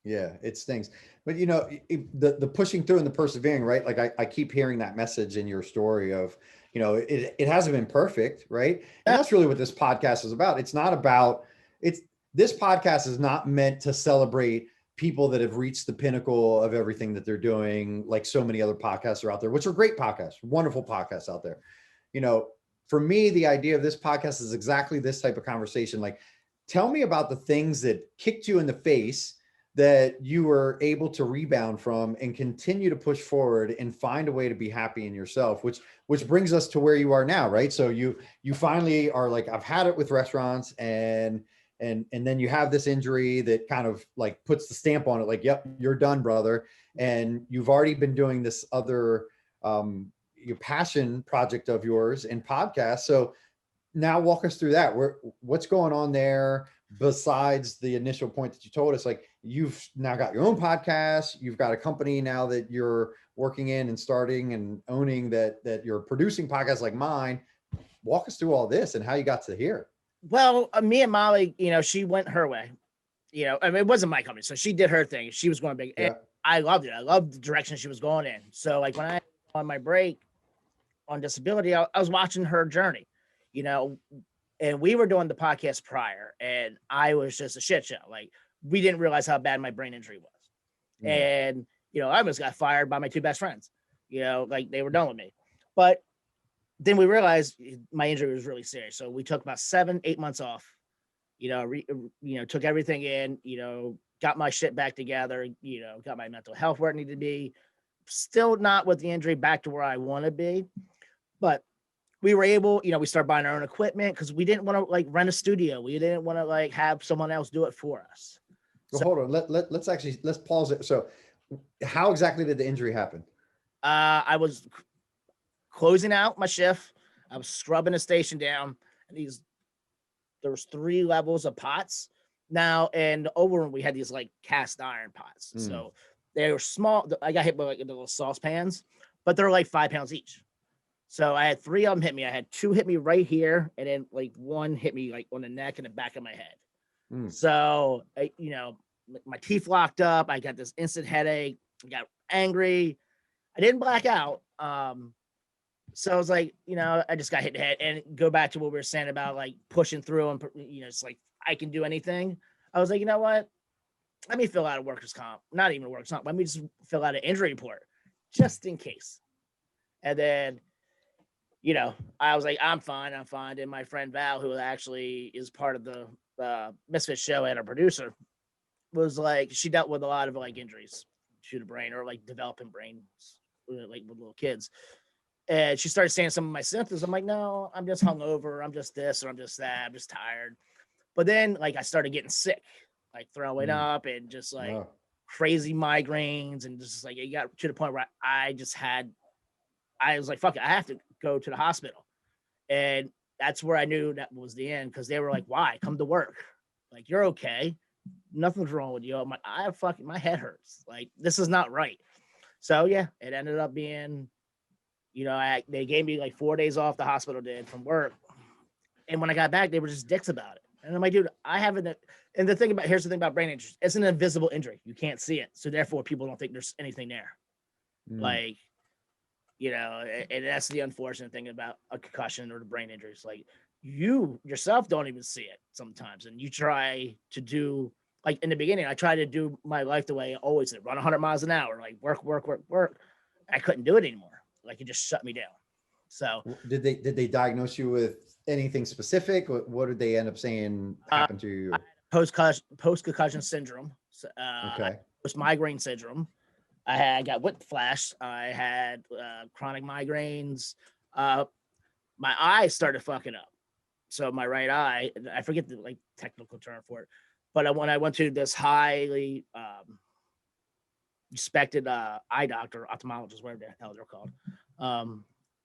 Yeah, it stings. But the pushing through and the persevering, right? Like I keep hearing that message in your story of, it hasn't been perfect, right? And that's really what this podcast is about. This podcast is not meant to celebrate people that have reached the pinnacle of everything that they're doing, like so many other podcasts are out there, which are great podcasts, wonderful podcasts out there. For me, the idea of this podcast is exactly this type of conversation. Like, tell me about the things that kicked you in the face that you were able to rebound from and continue to push forward and find a way to be happy in yourself, which brings us to where you are now, right? So you finally are like, I've had it with restaurants, and then you have this injury that kind of like puts the stamp on it, like, yep, you're done, brother. And you've already been doing this other your passion project of yours in podcasts. So now walk us through that. What's going on there besides the initial point that you told us? Like, you've now got your own podcast, you've got a company now that you're working in and starting and owning, that you're producing podcasts like mine. Walk us through all this and how you got to here. Well, me and Molly, she went her way. I mean, it wasn't my company, so she did her thing. She was going big. Yeah. I loved it. I loved the direction she was going in. So like when I on my break on disability, I was watching her journey, and we were doing the podcast prior, and I was just a shit show. Like, we didn't realize how bad my brain injury was. Mm. And, I almost got fired by my 2 best friends, like they were done with me. But then we realized my injury was really serious. So we took about 7-8 months off, took everything in, got my shit back together, got my mental health where it needed to be. Still not with the injury back to where I want to be. But we were able, we started buying our own equipment because we didn't want to like rent a studio. We didn't want to like have someone else do it for us. Well, hold on. Let's pause it. So how exactly did the injury happen? I was closing out my shift. I was scrubbing the station down, and there was 3 levels of pots. Now, in the overroom, we had these like cast iron pots. Mm. So they were small. I got hit by like the little saucepans, but they're like 5 pounds each. So I had 3 of them hit me. I had 2 hit me right here, and then like 1 hit me like on the neck and the back of my head. Mm. So, my teeth locked up. I got this instant headache. I got angry. I didn't black out. So I was like, I just got hit in the head. And go back to what we were saying about like pushing through and, it's like I can do anything. I was like, you know what? Let me fill out a workers' comp. Not even a workers' comp. Let me just fill out an injury report just in case. And then, you know, I was like, I'm fine. And my friend Val, who actually is part of the Misfits Show and a producer, was like, she dealt with a lot of like injuries to the brain or like developing brains, like with little kids. And she started saying some of my symptoms. I'm like, no, I'm just hungover. I'm just this or I'm just that. I'm just tired. But then like I started getting sick, like throwing up and just like crazy migraines. And just like it got to the point where I was like, fuck it, I have to go to the hospital. And that's where I knew that was the end, because they were like, why? Come to work. Like, you're okay. Nothing's wrong with you. My head hurts. Like, this is not right. So yeah, it ended up being, you know, they gave me like 4 days off, the hospital did, from work. And when I got back, they were just dicks about it. And I'm like, dude, here's the thing about brain injuries. It's an invisible injury. You can't see it. So therefore people don't think there's anything there. Like, you know, and that's the unfortunate thing about a concussion or the brain injuries. Like, you yourself don't even see it sometimes. And you try to do, like in the beginning, I tried to do my life the way I always did, run 100 miles an hour, like work. I couldn't do it anymore. Like, it just shut me down. So did they diagnose you with anything specific? What did they end up saying happened to you? Post-concussion syndrome. Okay. Post-migraine syndrome. I got whiplash. I had chronic migraines. My eye started fucking up. So my right eye, I forget the like technical term for it, but when I went to this highly respected eye doctor, ophthalmologist, whatever the hell they're called.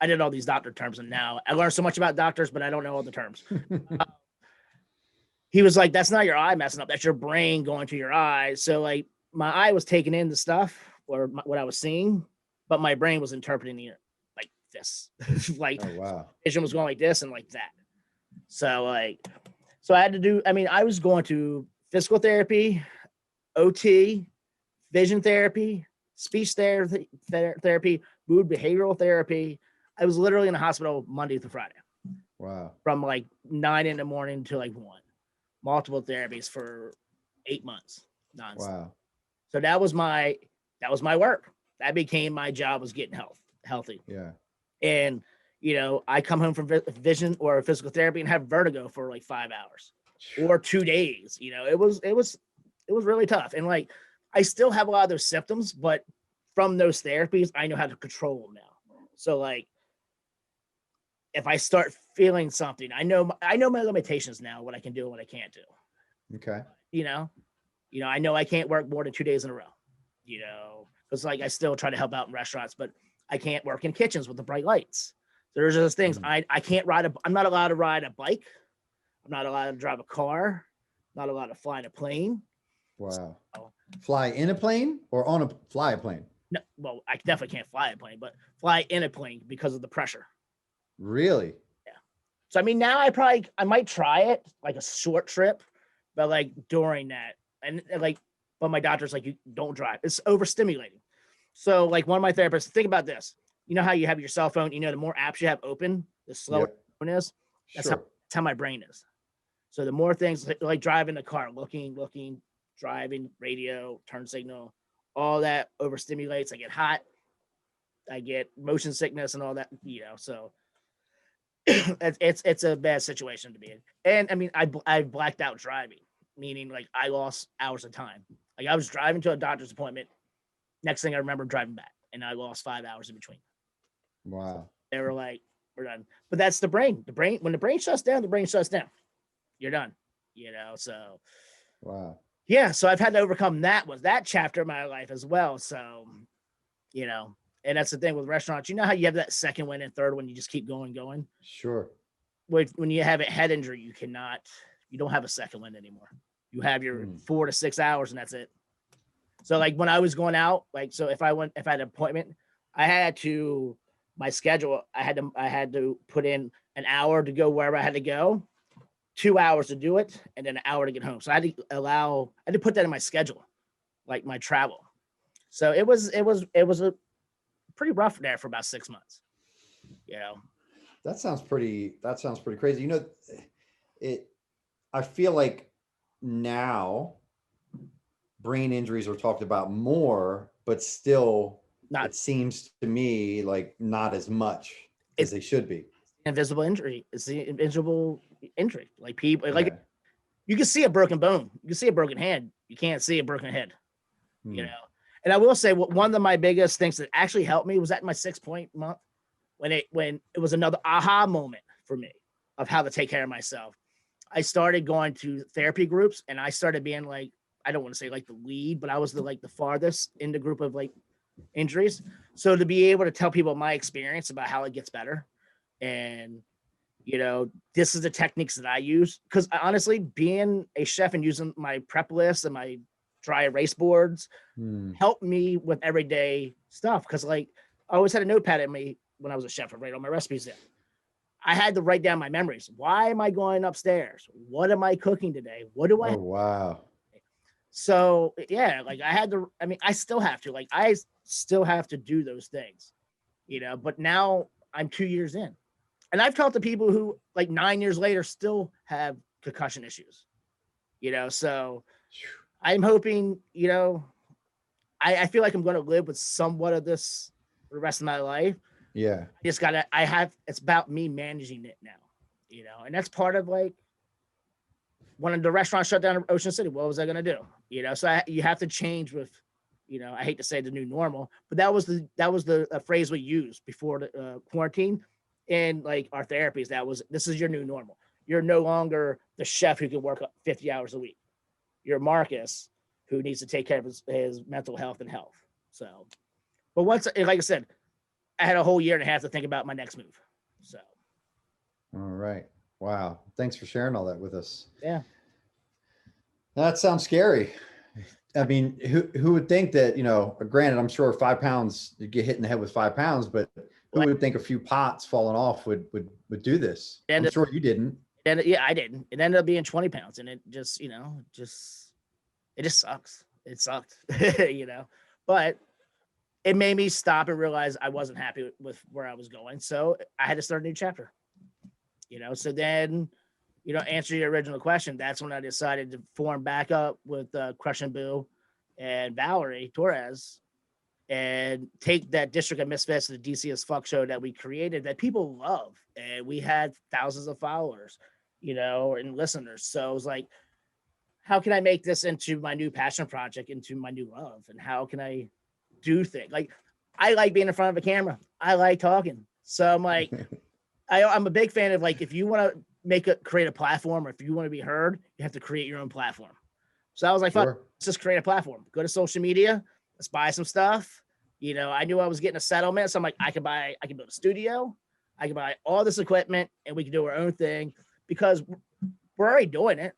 I did all these doctor terms, and now I learned so much about doctors, but I don't know all the terms. He was like, that's not your eye messing up. That's your brain going to your eyes. So like my eye was taking in the stuff or what I was seeing, but my brain was interpreting it like this. Like, oh, wow. Vision was going like this and like that. So I had to do, I was going to physical therapy, OT, vision therapy, speech therapy, mood behavioral therapy. I was literally in the hospital Monday through Friday. Wow. From like 9 a.m. to like 1. Multiple therapies for 8 months. Nonstop. Wow. So that was my work. That became my job, was getting healthy. Yeah. And, you know, I come home from vision or physical therapy and have vertigo for like 5 hours or 2 days. You know, it was really tough. And like, I still have a lot of those symptoms, but from those therapies, I know how to control them now. So like, if I start feeling something, I know my limitations now, what I can do and what I can't do. Okay. You know, I know I can't work more than 2 days in a row, you know, because like I still try to help out in restaurants, but I can't work in kitchens with the bright lights. There's those things. I can't I'm not allowed to ride a bike. I'm not allowed to drive a car. I'm not allowed to fly in a plane. Wow. So, fly in a plane or fly a plane? No, well, I definitely can't fly a plane, but fly in a plane because of the pressure. Really? Yeah. So, now I might try it, like a short trip, but like during that, and like, but my doctor's like, you don't drive. It's overstimulating. So like one of my therapists, think about this. You know how you have your cell phone, you know, the more apps you have open, the slower the phone is. That's how my brain is. So the more things like driving the car, looking, driving, radio, turn signal, all that overstimulates. I get hot. I get motion sickness and all that, you know, so it's a bad situation to be in. And I blacked out driving, meaning like I lost hours of time. Like I was driving to a doctor's appointment. Next thing I remember, driving back, and I lost 5 hours in between. Wow. They were like, we're done. But that's the brain. When the brain shuts down, the brain shuts down. You're done. You know, so. Wow. Yeah. So I've had to overcome that chapter of my life as well. So, you know, and that's the thing with restaurants. You know how you have that second one and third one, you just keep going. Sure. When you have a head injury, you don't have a second one anymore. You have your 4 to 6 hours and that's it. So like when I was going out, like, so if I had an appointment, I had to put in an hour to go wherever I had to go, 2 hours to do it, and then an hour to get home. So I had to put that in my schedule, like my travel. So it was a pretty rough there for about 6 months. You know, that sounds pretty crazy. You know, I feel like now brain injuries are talked about more, but still Not it seems to me like not as much as they should be. invisible injury. It's the invisible injury. Like people, like Yeah. you can see a broken bone, you can see a broken hand, you can't see a broken head. You Hmm. know. And I will say, one of my biggest things that actually helped me was at my 6-point month when it was another aha moment for me of how to take care of myself. I started going to therapy groups, and I started being like, I don't want to say like the lead, but I was the farthest in the group of like injuries. So to be able to tell people my experience about how it gets better, and this is the techniques that I use, because honestly, being a chef and using my prep list and my dry erase boards helped me with everyday stuff. Because like I always had a notepad at me when I was a chef, I write all my recipes in. I had to write down my memories. Why am I going upstairs? What am I cooking today? What do I? Oh, wow. So yeah, like I still have to, I still have to do those things, but now I'm 2 years in, and I've talked to people who like 9 years later still have concussion issues, so I'm hoping, I feel like I'm going to live with somewhat of this for the rest of my life. Yeah. It's about me managing it now, and that's part of like when the restaurant shut down in Ocean City, what was I going to do? So you have to change with, I hate to say the new normal, but that was the phrase we used before the quarantine and like our therapies. This is your new normal. You're no longer the chef who can work up 50 hours a week. You're Marcus, who needs to take care of his mental health and health. So, but once, like I said, I had a whole year and a half to think about my next move. So. All right. Wow. Thanks for sharing all that with us. Yeah. That sounds scary. I mean, who would think that, granted, I'm sure 5 pounds, you get hit in the head with 5 pounds, but who would think a few pots falling off would do this? I'm sure you didn't. And yeah, I didn't. It ended up being 20 pounds, and it just, it just sucks. It sucked, but it made me stop and realize I wasn't happy with where I was going. So I had to start a new chapter, so then, answer your original question. That's when I decided to form back up with Crush and Boo and Valerie Torres and take that District of Misfits to the DC as Fuck show that we created that people love. And we had thousands of followers, and listeners. So it was like, how can I make this into my new passion project, into my new love? And how can I do things? Like, I like being in front of a camera. I like talking. So I'm like, I'm a big fan of like, if you want to create a platform, or if you want to be heard, you have to create your own platform. So I was like, fuck, let's just create a platform. Go to social media. Let's buy some stuff. I knew I was getting a settlement. So I'm like, I can build a studio. I can buy all this equipment and we can do our own thing because we're already doing it.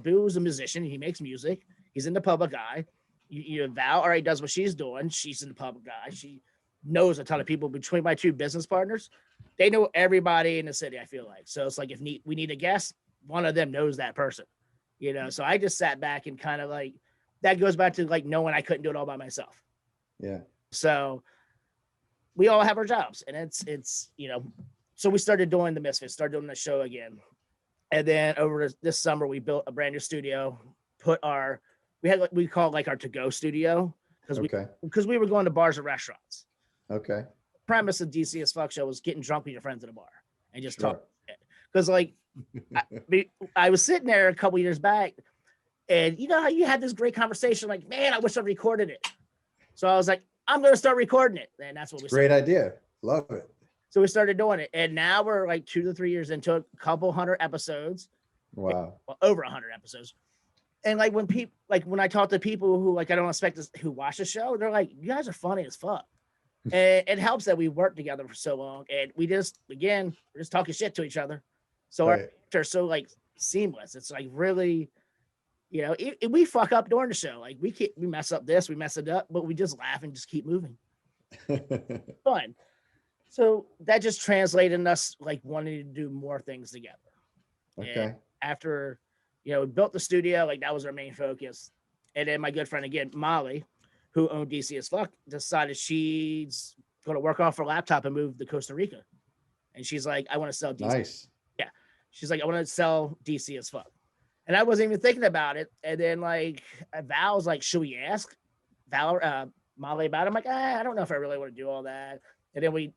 Boo's a musician. He makes music. He's in the public eye. Val already does what she's doing. She's in the public eye. She knows a ton of people. Between my two business partners, they know everybody in the city, I feel like. So it's like, if we need a guest, one of them knows that person, So I just sat back and kind of like, that goes back to like knowing I couldn't do it all by myself. Yeah. So we all have our jobs, and it's so we started doing the Misfits, started doing the show again. And then over this summer, we built a brand new studio, we call it like our to-go studio because we were going to bars and restaurants. Okay. The premise of DC as Fuck show was getting drunk with your friends at a bar and just talk. Because like I was sitting there a couple years back, and how you had this great conversation, like, man, I wish I recorded it. So I was like, I'm going to start recording it. And that's what we started. Great idea. Love it. So we started doing it. And now we're like 2 to 3 years into a couple hundred episodes. Wow. Well, over 100 episodes. And like when I talk to people who like, I don't expect this, who watch the show, they're like, you guys are funny as fuck. And it helps that we worked together for so long. And we're just talking shit to each other. So our are so like seamless. It's like really, we fuck up during the show. Like we mess up this, we mess it up, but we just laugh and just keep moving. Fun. So that just translated in us like wanting to do more things together. Okay. And after, we built the studio, like that was our main focus. And then my good friend again, Molly, who owned DC as Fuck, decided she's going to work off her laptop and move to Costa Rica. And she's like, I want to sell DC. Nice. Yeah. She's like, I want to sell DC as Fuck. And I wasn't even thinking about it. And then like Val was like, should we ask Molly about it? I'm like, I don't know if I really want to do all that. And then we,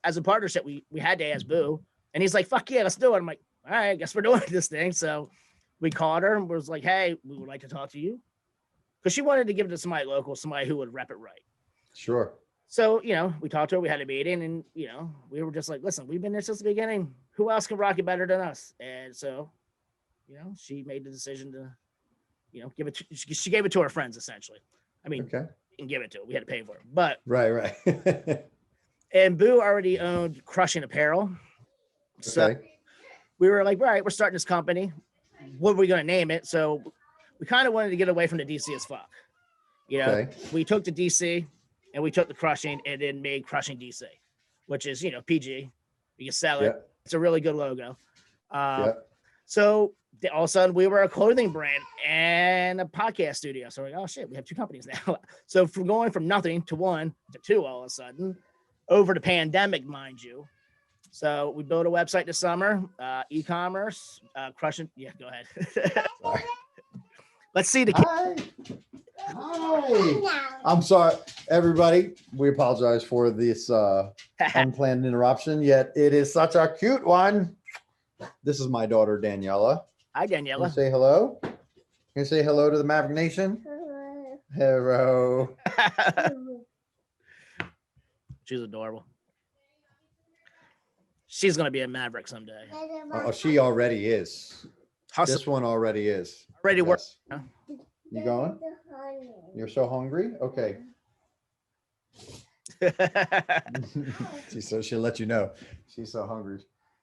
as a partnership, we had to ask Boo. And he's like, fuck yeah, let's do it. I'm like, all right, I guess we're doing this thing. So we called her and was like, hey, we would like to talk to you. Because she wanted to give it to somebody local, somebody who would rep it right. Sure. So, we talked to her, we had a meeting, and, we were just like, listen, we've been there since the beginning. Who else can rock it better than us? And so, she made the decision to, give it. She gave it to her friends, essentially. I mean, okay. And give it to her. We had to pay for it. But right. And Boo already owned Crushing Apparel. So we were like, right, we're starting this company. What are we going to name it? So we kind of wanted to get away from the DC as fuck. We took the DC and we took the Crushing and then made CrushingDC, which is, PG. You can sell it. Yep. It's a really good logo. So all of a sudden we were a clothing brand and a podcast studio. So we're like, oh shit, we have two companies now. So from going from nothing to one to two all of a sudden over the pandemic, mind you. So we built a website this summer, e-commerce, Crushing. Yeah, go ahead. Let's see the kid. Hi. I'm sorry, everybody. We apologize for this unplanned interruption, yet it is such a cute one. This is my daughter, Daniela. Hi, Daniela. Can you say hello? Can you say hello to the Maverick Nation? Hello. She's adorable. She's going to be a Maverick someday. Oh, she already is. This one already is. Already work. Yes. You going? You're so hungry? Okay. So she'll let you know. She's so hungry.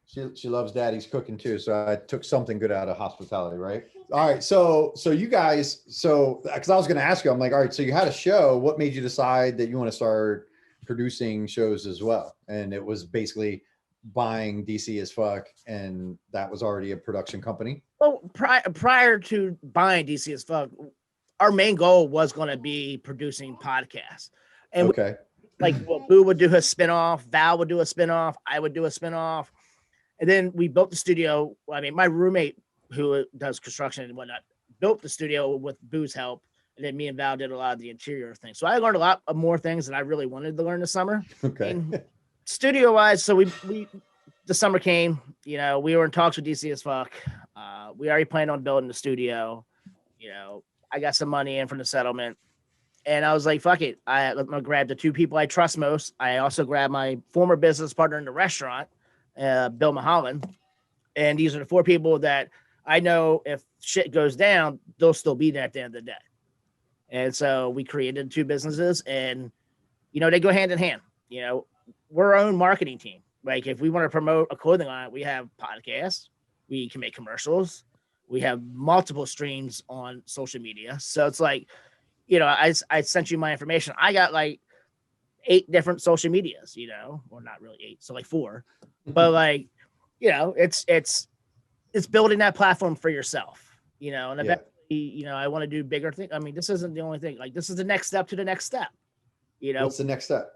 She loves daddy's cooking too. So I took something good out of hospitality, right? All right. So you guys, because I was going to ask you, I'm like, all right, so you had a show. What made you decide that you want to start producing shows as well? And it was basically buying DC as fuck, and that was already a production company. Well, prior to buying DC as fuck, our main goal was going to be producing podcasts. And Boo would do his spinoff, Val would do a spinoff, I would do a spinoff. And then we built the studio. I mean, my roommate who does construction and whatnot built the studio with Boo's help. And then me and Val did a lot of the interior things. So I learned a lot of more things that I really wanted to learn this summer. Okay. And studio wise, so we the summer came, we were in talks with DC as fuck. We already planned on building the studio. I got some money in from the settlement. And I was like, fuck it. I'm going to grab the two people I trust most. I also grabbed my former business partner in the restaurant, Bill Mulholland. And these are the four people that I know if shit goes down, they'll still be there at the end of the day. And so we created two businesses and, they go hand in hand. We're our own marketing team. Like if we want to promote a clothing line, we have podcasts, we can make commercials, we have multiple streams on social media. So it's like, I sent you my information. I got like 8 different social medias, or not really 8, so like 4, but like, it's building that platform for yourself, and eventually, I want to do bigger things. I mean, this isn't the only thing. Like this is the next step to the next step. What's the next step?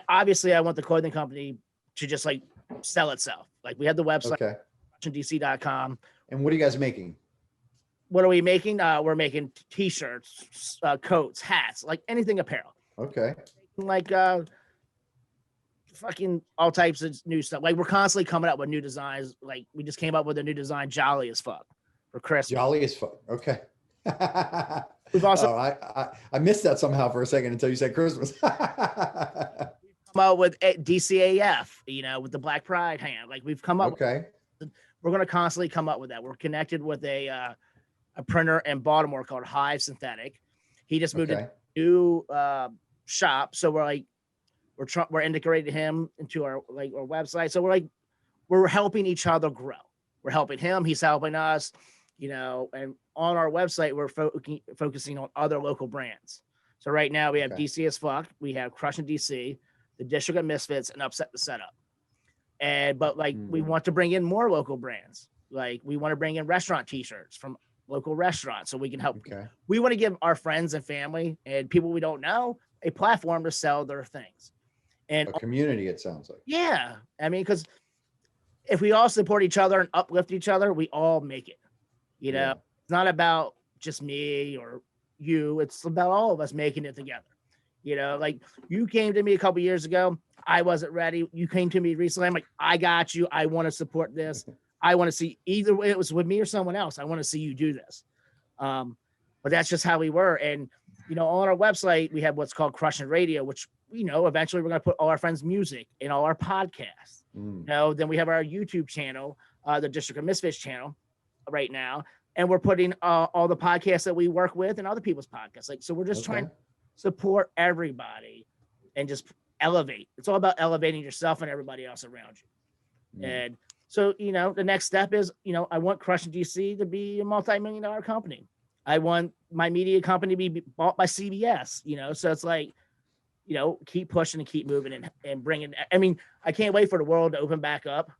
Obviously I want the clothing company to just like sell itself. Like we have the website, CrushingDC.com. And what are you guys making? What are we making? We're making t-shirts, coats, hats, like anything apparel. Okay. Like fucking all types of new stuff. Like we're constantly coming up with new designs. Like we just came up with a new design, Jolly as fuck, for Christmas. Jolly as fuck. Okay. We've also I missed that somehow for a second until you said Christmas. come out with DCAF, with the Black Pride hand. Like we've come up. Okay. We're going to constantly come up with that. We're connected with a printer in Baltimore called Hive Synthetic. He just moved to a new shop, so we're integrating him into our website. So we're helping each other grow. We're helping him. He's helping us. And on our website, we're focusing on other local brands. So right now we have DC as fuck. We have CrushingDC, the District of Misfits, and Upset the Setup. But we want to bring in more local brands. Like we want to bring in restaurant t-shirts from local restaurants so we can help. Okay. We want to give our friends and family and people we don't know a platform to sell their things. And a community, it sounds like. Yeah. I mean, because if we all support each other and uplift each other, we all make it. You know, it's not about just me or you. It's about all of us making it together. You know, like you came to me a couple years ago. I wasn't ready. You came to me recently. I'm like, I got you. I want to support this. I want to see either way it was with me or someone else. I want to see you do this. But that's just how we were. And, you know, on our website, we have what's called Crushing Radio, which, you know, eventually we're going to put all our friends' music in all our podcasts. You know, then we have our YouTube channel, the District of Misfits channel right now. And we're putting all the podcasts that we work with and other people's podcasts. Like, so we're just trying to support everybody and just elevate. It's all about elevating yourself and everybody else around you. And so, you know, the next step is, you know, I want CrushingDC to be a multi-million-dollar company. I want my media company to be bought by CBS, you know, so it's like, you know, keep pushing and keep moving and bringing. I mean, I can't wait for the world to open back up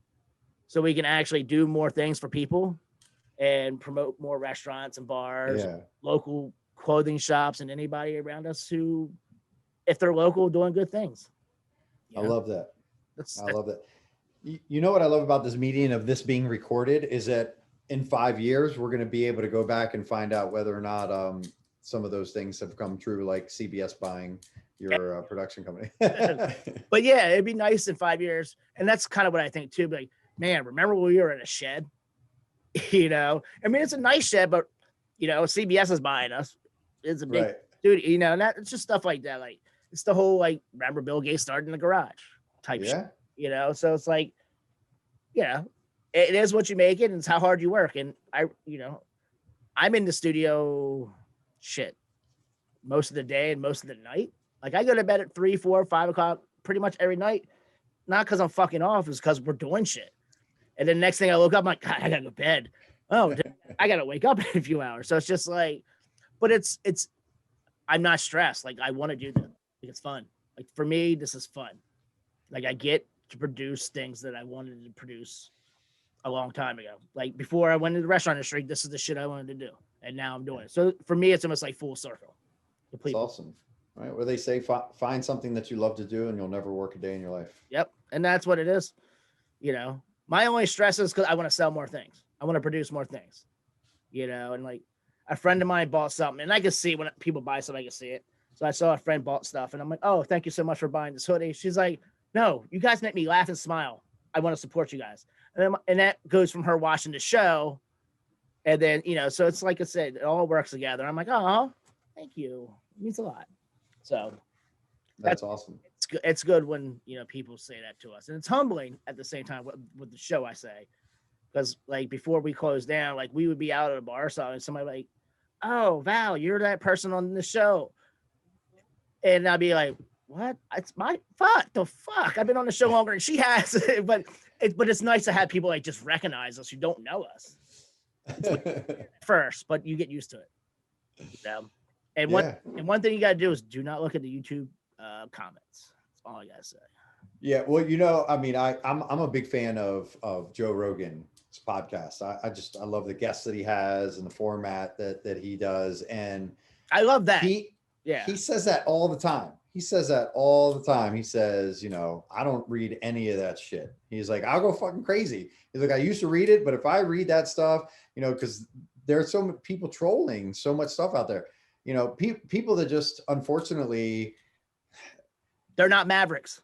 so we can actually do more things for people and promote more restaurants and bars, local clothing shops, and anybody around us who, if they're local, doing good things. I love that. I love that. You know what I love about this meeting of this being recorded is that in 5 years, we're going to be able to go back and find out whether or not some of those things have come true, like CBS buying your production company. But yeah, it'd be nice in 5 years. And that's kind of what I think too. Like, man, remember when we were in a shed? You know, I mean, it's a nice shed, but, you know, CBS is buying us. It's a big dude, you know, and it's just stuff like that. Like, it's the whole, like, remember Bill Gates started in the garage type shit, you know? So it's like, yeah, it is what you make it, and it's how hard you work. And you know, I'm in the studio shit most of the day and most of the night. Like, I go to bed at 3, 4, 5 o'clock pretty much every night, not because I'm fucking off, it's because we're doing shit. And then the next thing I woke up, I'm like, God, I gotta go to bed. Oh, I gotta wake up in a few hours. So it's just like, but it's I'm not stressed. Like, I want to do this. Like, it's fun. Like, for me, this is fun. Like, I get to produce things that I wanted to produce a long time ago. Like, before I went into the restaurant industry, this is the shit I wanted to do. And now I'm doing it. So for me, it's almost like full circle. It's awesome. Right. Where they say, find something that you love to do and you'll never work a day in your life. Yep. And that's what it is. You know, my only stress is because I want to sell more things. I want to produce more things, you know, and like a friend of mine bought something and I can see when people buy something, I can see it. So I saw a friend bought stuff and I'm like, oh, thank you so much for buying this hoodie. She's like, no, you guys make me laugh and smile. I want to support you guys. And that goes from her watching the show. And then, you know, so it's like I said, it all works together. I'm like, oh, thank you. It means a lot. So that's awesome. It's good when, you know, people say that to us. And it's humbling at the same time with the show, I say. Because, like, before we closed down, like, we would be out at a bar, so and somebody like, oh, Val, you're that person on the show. And I'd be like, what? It's my the fuck. I've been on the show longer than she has. but it's nice to have people like just recognize us who don't know us first, but you get used to it. So, and one thing you gotta do is do not look at the YouTube comments. That's all I gotta say. Yeah, well, you know, I mean, I'm a big fan of Joe Rogan's podcast. I love the guests that he has and the format that he does, and I love that. He says that all the time. He says, you know, I don't read any of that shit. He's like, I'll go fucking crazy. He's like, I used to read it, but if I read that stuff, you know, because there's so many people trolling so much stuff out there, you know, people that just, unfortunately, they're not mavericks.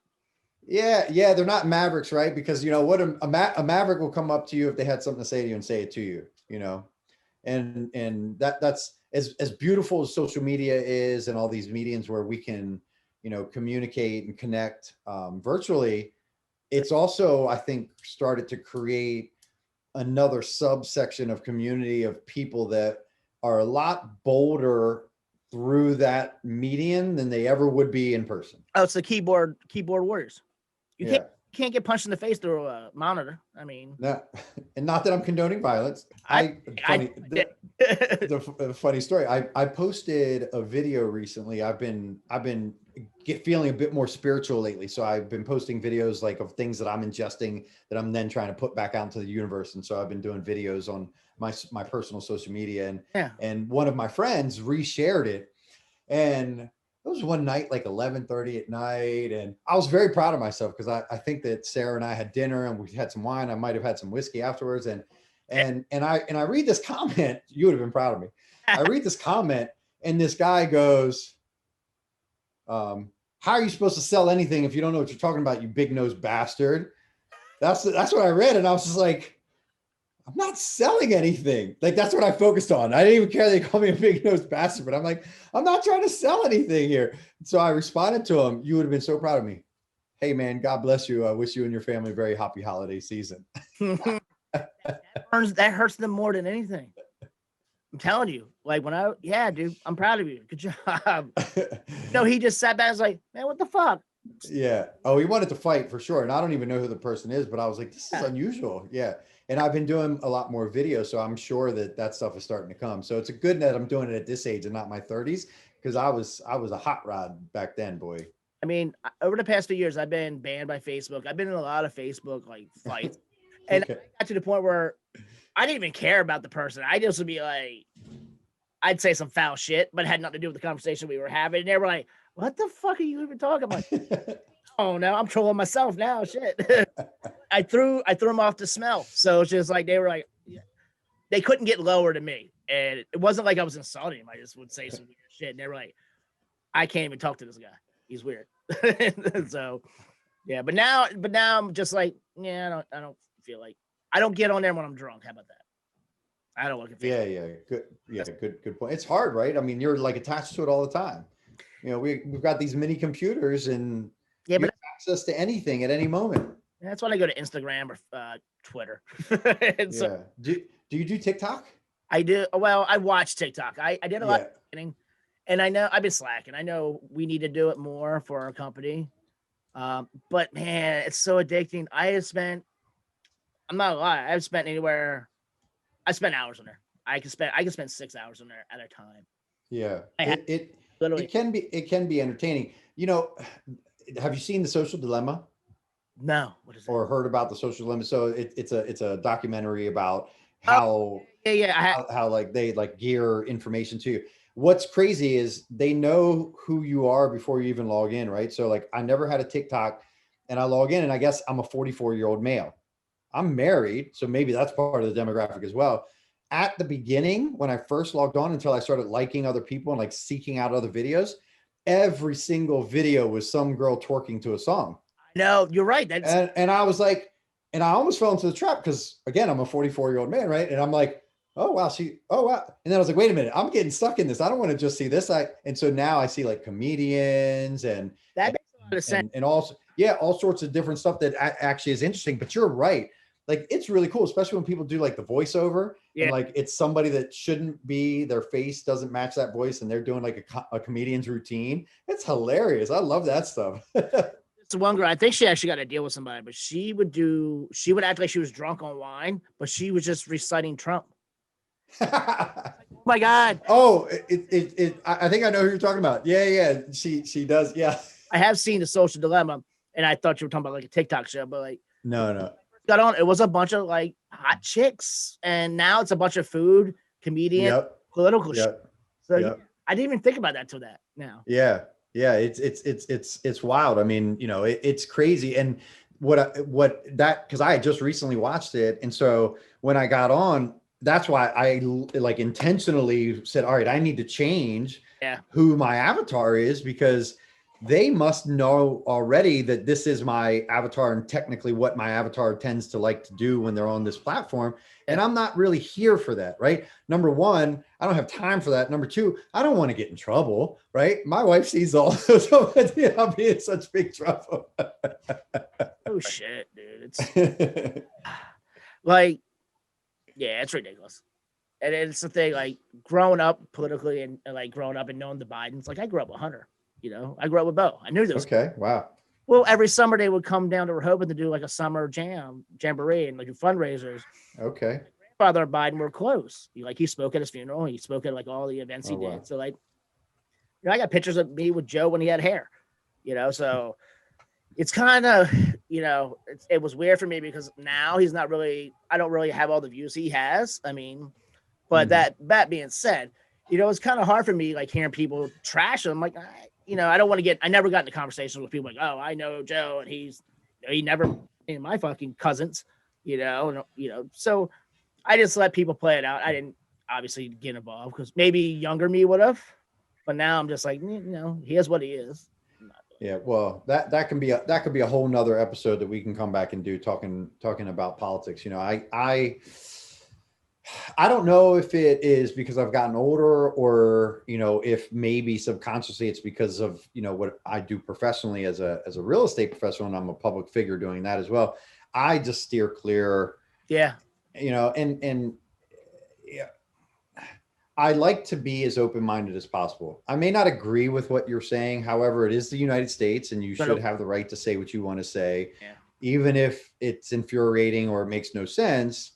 Yeah, they're not mavericks, right? Because, you know, what a maverick will come up to you if they had something to say to you and say it to you, you know, and that's as beautiful as social media is and all these mediums where we can, you know, communicate and connect virtually. It's also, I think, started to create another subsection of community of people that are a lot bolder through that medium than they ever would be in person. Oh, it's the keyboard warriors. You can't get punched in the face through a monitor. I mean, no, and not that I'm condoning violence. The funny story. I posted a video recently. I've been feeling a bit more spiritual lately. So I've been posting videos like of things that I'm ingesting that I'm then trying to put back out into the universe. And so I've been doing videos on my personal social media, and one of my friends reshared it, and it was one night, like 11:30 at night. And I was very proud of myself because I think that Sarah and I had dinner and we had some wine. I might've had some whiskey afterwards. And And I read this comment. You would have been proud of me. I read this comment, and this guy goes, "How are you supposed to sell anything if you don't know what you're talking about, you big nosed bastard?" That's what I read, and I was just like, I'm not selling anything. Like, that's what I focused on. I didn't even care they call me a big nosed bastard, but I'm like, I'm not trying to sell anything here. So I responded to him. You would have been so proud of me. Hey man, God bless you. I wish you and your family a very happy holiday season. That hurts them more than anything. I'm telling you, like dude, I'm proud of you. Good job. No, he just sat back and was like, man, what the fuck? Yeah. Oh, he wanted to fight for sure. And I don't even know who the person is, but I was like, this is unusual. Yeah. And I've been doing a lot more videos, so I'm sure that stuff is starting to come. So it's a good that I'm doing it at this age and not my 30s, because I was a hot rod back then, boy. I mean, over the past few years, I've been banned by Facebook. I've been in a lot of Facebook like fights, and I got to the point where I didn't even care about the person. I just would be like, I'd say some foul shit, but it had nothing to do with the conversation we were having. And they were like, "What the fuck are you even talking about?" Oh no, I'm trolling myself now. Shit. I threw them off the smell. So it's just like they were like, they couldn't get lower than me. And it wasn't like I was insulting him. I just would say some weird shit. And they were like, I can't even talk to this guy. He's weird. So yeah, but now I'm just like, yeah, I don't feel like I don't get on there when I'm drunk. How about that? I don't look at Facebook. Yeah, good. Yeah, good point. It's hard, right? I mean, you're like attached to it all the time. You know, we've got these mini computers, and you have access to anything at any moment. That's when I go to Instagram or Twitter. So, do you do TikTok? I do. Well, I watch TikTok. I did a lot of marketing, and I know I've been slacking. I know we need to do it more for our company. But man, it's so addicting. I'm not gonna lie, I spent hours on there. I can spend 6 hours on there at a time. Yeah. It can be entertaining. You know, have you seen The Social Dilemma? No. What is it? Or heard about The Social Dilemma? So it's a documentary about how how like they like gear information to you. What's crazy is they know who you are before you even log in, right? So like I never had a TikTok, and I log in, and I guess I'm a 44-year-old male. I'm married, so maybe that's part of the demographic as well. At the beginning, when I first logged on, until I started liking other people and like seeking out other videos, every single video was some girl twerking to a song. No, you're right. And I was like, and I almost fell into the trap because again, I'm a 44-year-old man, right? And I'm like, oh wow, and then I was like, wait a minute, I'm getting stuck in this. I don't want to just see this. And so now I see like comedians and that makes a lot of sense. And also, all sorts of different stuff that actually is interesting. But you're right. Like, it's really cool, especially when people do like the voiceover and like it's somebody that shouldn't be, their face doesn't match that voice, and they're doing like a comedian's routine. It's hilarious. I love that stuff. It's one girl. I think she actually got a deal with somebody, but she would act like she was drunk on wine, but she was just reciting Trump. Oh my God. Oh, I think I know who you're talking about. Yeah. She does. Yeah. I have seen The Social Dilemma, and I thought you were talking about like a TikTok show, but like no. Got on. It was a bunch of like hot chicks, and now it's a bunch of food, comedian, political shit. So I didn't even think about that till that now. Yeah. It's wild. I mean, you know, it's crazy. And because I had just recently watched it, and so when I got on, that's why I like intentionally said, all right, I need to change who my avatar is, because they must know already that this is my avatar and technically what my avatar tends to like to do when they're on this platform. And I'm not really here for that, right? Number one, I don't have time for that. Number two, I don't want to get in trouble, right? My wife sees all those. I'll be in such big trouble. Oh shit, dude. It's like, yeah, it's ridiculous. And it's the thing, like growing up politically and like growing up and knowing the Bidens, like I grew up with Hunter. You know, I grew up with Bo. I knew this. Okay, wow. Well, every summer they would come down to Rehoboth to do like a summer jamboree and like do fundraisers. Okay. My grandfather and Biden were close. He spoke at his funeral. He spoke at like all the events he did. So like, you know, I got pictures of me with Joe when he had hair. You know, so it's kind of, you know, it was weird for me because now he's not really. I don't really have all the views he has. I mean, but that being said, you know, it's kind of hard for me like hearing people trash him. Like, you know, I never got into conversations with people like, oh, I know Joe, and he never in my fucking cousins, you know, so I just let people play it out. I didn't obviously get involved because maybe younger me would have, but now I'm just like, he is what he is. Yeah, well, that can be a whole nother episode that we can come back and do talking about politics. I don't know if it is because I've gotten older or, if maybe subconsciously it's because of, what I do professionally as a real estate professional, and I'm a public figure doing that as well. I just steer clear. Yeah. And yeah, I like to be as open-minded as possible. I may not agree with what you're saying. However, it is the United States and you should have the right to say what you want to say, even if it's infuriating or it makes no sense.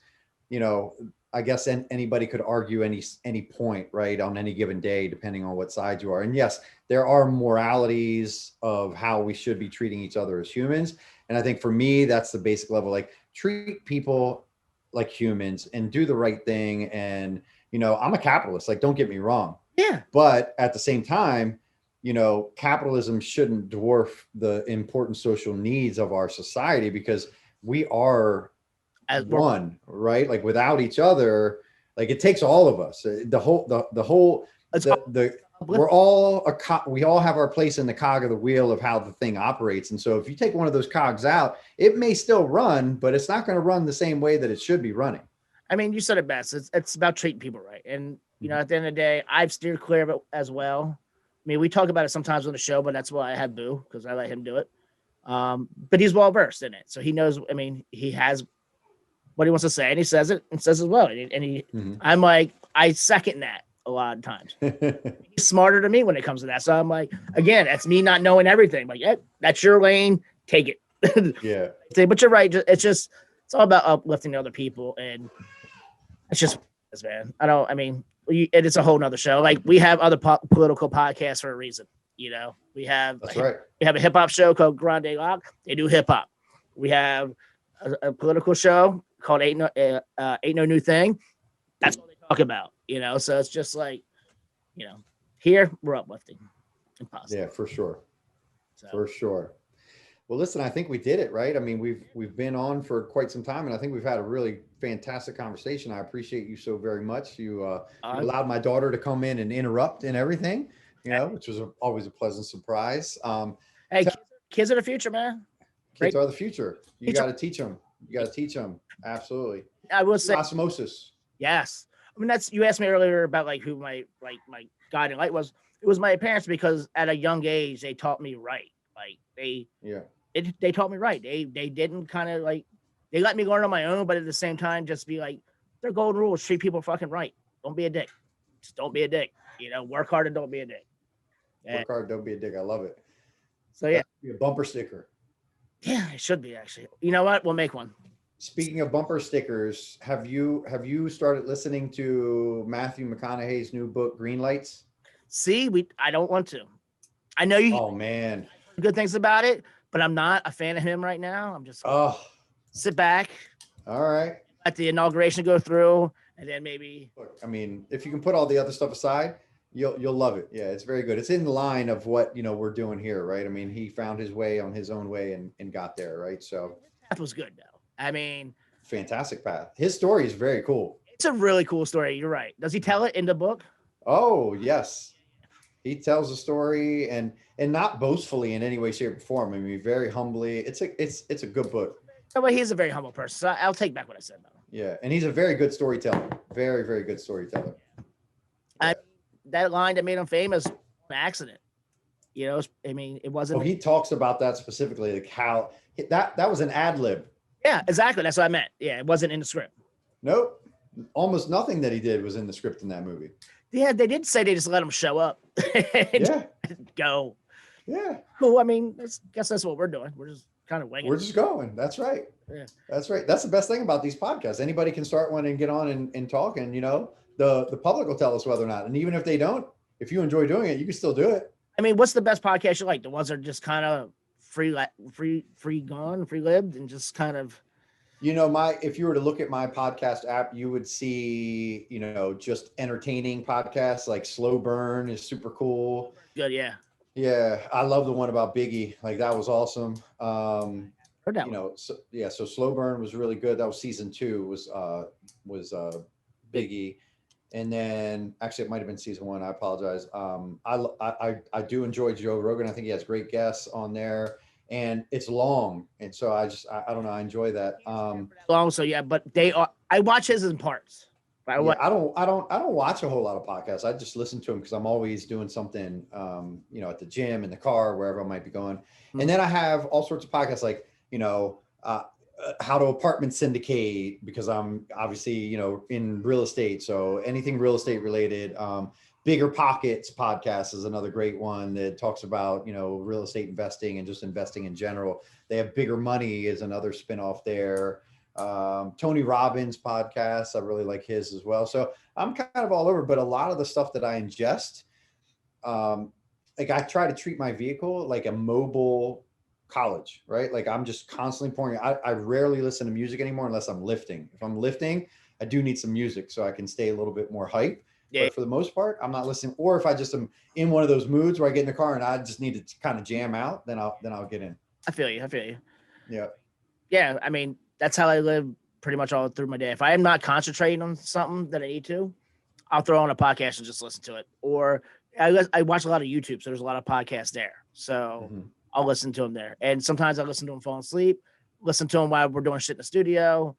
I guess anybody could argue any point, right, on any given day, depending on what side you are. And yes, there are moralities of how we should be treating each other as humans. And I think for me, that's the basic level, like treat people like humans and do the right thing. And, I'm a capitalist, like, don't get me wrong. Yeah. But at the same time, capitalism shouldn't dwarf the important social needs of our society because we are as one, right? Like without each other, like it takes all of us. We're all we all have our place in the cog of the wheel of how the thing operates. And so if you take one of those cogs out, it may still run, but it's not going to run the same way that it should be running. I mean, you said it best. It's about treating people right. And, at the end of the day, I've steered clear of it as well. I mean, we talk about it sometimes on the show, but that's why I had Boo, because I let him do it. But he's well-versed in it. So he knows, he has what he wants to say, and he says it and says as well. I'm like, I second that a lot of times. He's smarter than me when it comes to that. So I'm like, again, that's me not knowing everything. Like, that's your lane. Take it. Yeah. But you're right. It's all about uplifting other people. And it's just, man, it's a whole nother show. Like we have other political podcasts for a reason. We have, we have a hip hop show called Grande Lock. They do hip hop. We have a political show called Ain't No New Thing. That's what they talk about, so it's just like, here we're uplifting and positive. Yeah, for sure. For sure. Well, listen, I think we did it, right? I mean, we've been on for quite some time and I think we've had a really fantastic conversation. I appreciate you so very much. You allowed my daughter to come in and interrupt and everything, which was always a pleasant surprise. Hey, kids are the future, man. Kids are the future. You got to teach them. Absolutely. I will say osmosis. Yes. You asked me earlier about like who my guiding light was. It was my parents because at a young age, they taught me right. Like they taught me right. They didn't kind of like, they let me learn on my own, but at the same time, just be like, their golden rules, treat people fucking right. Don't be a dick. Just don't be a dick. Work hard and don't be a dick. Work hard, don't be a dick. I love it. So yeah. Be a bumper sticker. Yeah, it should be actually. You know what? We'll make one. Speaking of bumper stickers, have you started listening to Matthew McConaughey's new book, Green Lights? See, I don't want to. I know you. Oh man. Good things about it, but I'm not a fan of him right now. I'm just sit back. All right. Let the inauguration go through, and then maybe. Look, if you can put all the other stuff aside, you'll love it. Yeah, it's very good. It's in the line of what we're doing here, right? He found his way on his own way and got there, right? So his path was good though. Fantastic path. His story is very cool. It's a really cool story. You're right. Does he tell it in the book? Oh yes, he tells the story and not boastfully in any way, shape, or form. Very humbly. It's a good book. Well, he's a very humble person. So I'll take back what I said about him. Yeah, and he's a very good storyteller. Very, very good storyteller. Yeah. That line that made him famous, an accident. It wasn't. Oh, he talks about that specifically, like how that was an ad lib. Yeah, exactly. That's what I meant. Yeah, it wasn't in the script. Nope. Almost nothing that he did was in the script in that movie. Yeah, they did say they just let him show up. Yeah. Go. Yeah. Well, I guess that's what we're doing. We're just kind of winging. We're just going. That's right. Yeah. That's right. That's the best thing about these podcasts. Anybody can start one and get on and talk, and the public will tell us whether or not. And even if they don't, if you enjoy doing it, you can still do it. What's the best podcast you like? The ones that are just kind of free lived and just kind of. If you were to look at my podcast app, you would see, just entertaining podcasts like Slow Burn is super cool. Good. Yeah. Yeah. I love the one about Biggie. Like that was awesome. Heard that one. So Slow Burn was really good. That was season 2 was was Biggie. And then actually it might've been season 1. I apologize. I do enjoy Joe Rogan. I think he has great guests on there, and it's long. And so I don't know. I enjoy that. Long. So yeah, but I watch his in parts. I don't watch a whole lot of podcasts. I just listen to them because I'm always doing something, at the gym, in the car, wherever I might be going. Mm-hmm. And then I have all sorts of podcasts like, how to apartment syndicate, because I'm obviously, in real estate. So anything real estate related. Bigger Pockets podcast is another great one that talks about, real estate investing and just investing in general. They have Bigger Money is another spinoff there. Tony Robbins podcast, I really like his as well. So I'm kind of all over, but a lot of the stuff that I ingest, like I try to treat my vehicle like a mobile college, right? Like I'm just constantly pouring. I rarely listen to music anymore unless I'm lifting. If I'm lifting, I do need some music so I can stay a little bit more hype. Yeah. But for the most part, I'm not listening. Or if I just am in one of those moods where I get in the car and I just need to kind of jam out, then I'll get in. I feel you. Yeah. Yeah. I mean, that's how I live pretty much all through my day. If I am not concentrating on something that I need to, I'll throw on a podcast and just listen to it. Or I watch a lot of YouTube, so there's a lot of podcasts there. So I'll listen to them there. And sometimes I listen to them falling asleep, listen to them while we're doing shit in the studio.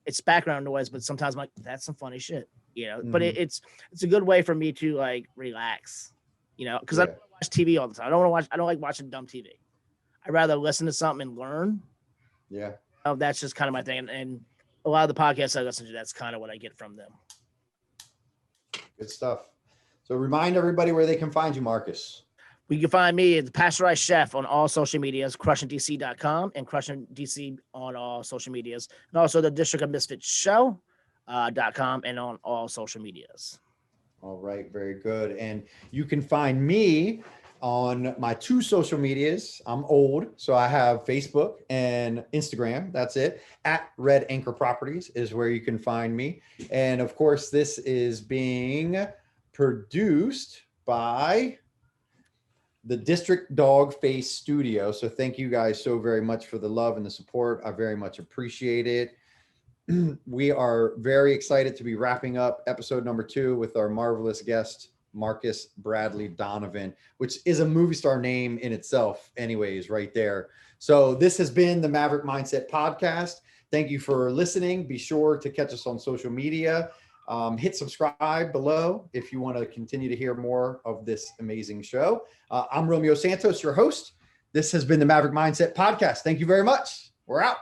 It's background noise, but sometimes I'm like, that's some funny shit, but it's a good way for me to like relax, because I don't watch TV all the time. I don't like watching dumb TV. I'd rather listen to something and learn. Yeah. That's just kind of my thing. And a lot of the podcasts I listen to, that's kind of what I get from them. Good stuff. So remind everybody where they can find you, Marcus. You can find me at the Pasteurized Chef on all social medias, CrushingDC.com and CrushingDC on all social medias. And also the District of Misfits Show .com and on all social medias. All right. Very good. And you can find me on my 2 social medias. I'm old, so I have Facebook and Instagram. That's it. At Red Anchor Properties is where you can find me. And of course, this is being produced by the District Dogface Studio. So thank you guys so very much for the love and the support. I very much appreciate it. We are very excited to be wrapping up episode number 2 with our marvelous guest, Marcus Bradley Donovan, which is a movie star name in itself anyways, right there. So this has been the Maverick Mindset Podcast. Thank you for listening. Be sure to catch us on social media. Hit subscribe below if you want to continue to hear more of this amazing show. I'm Romeo Santos, your host. This has been the Maverick Mindset Podcast. Thank you very much. We're out.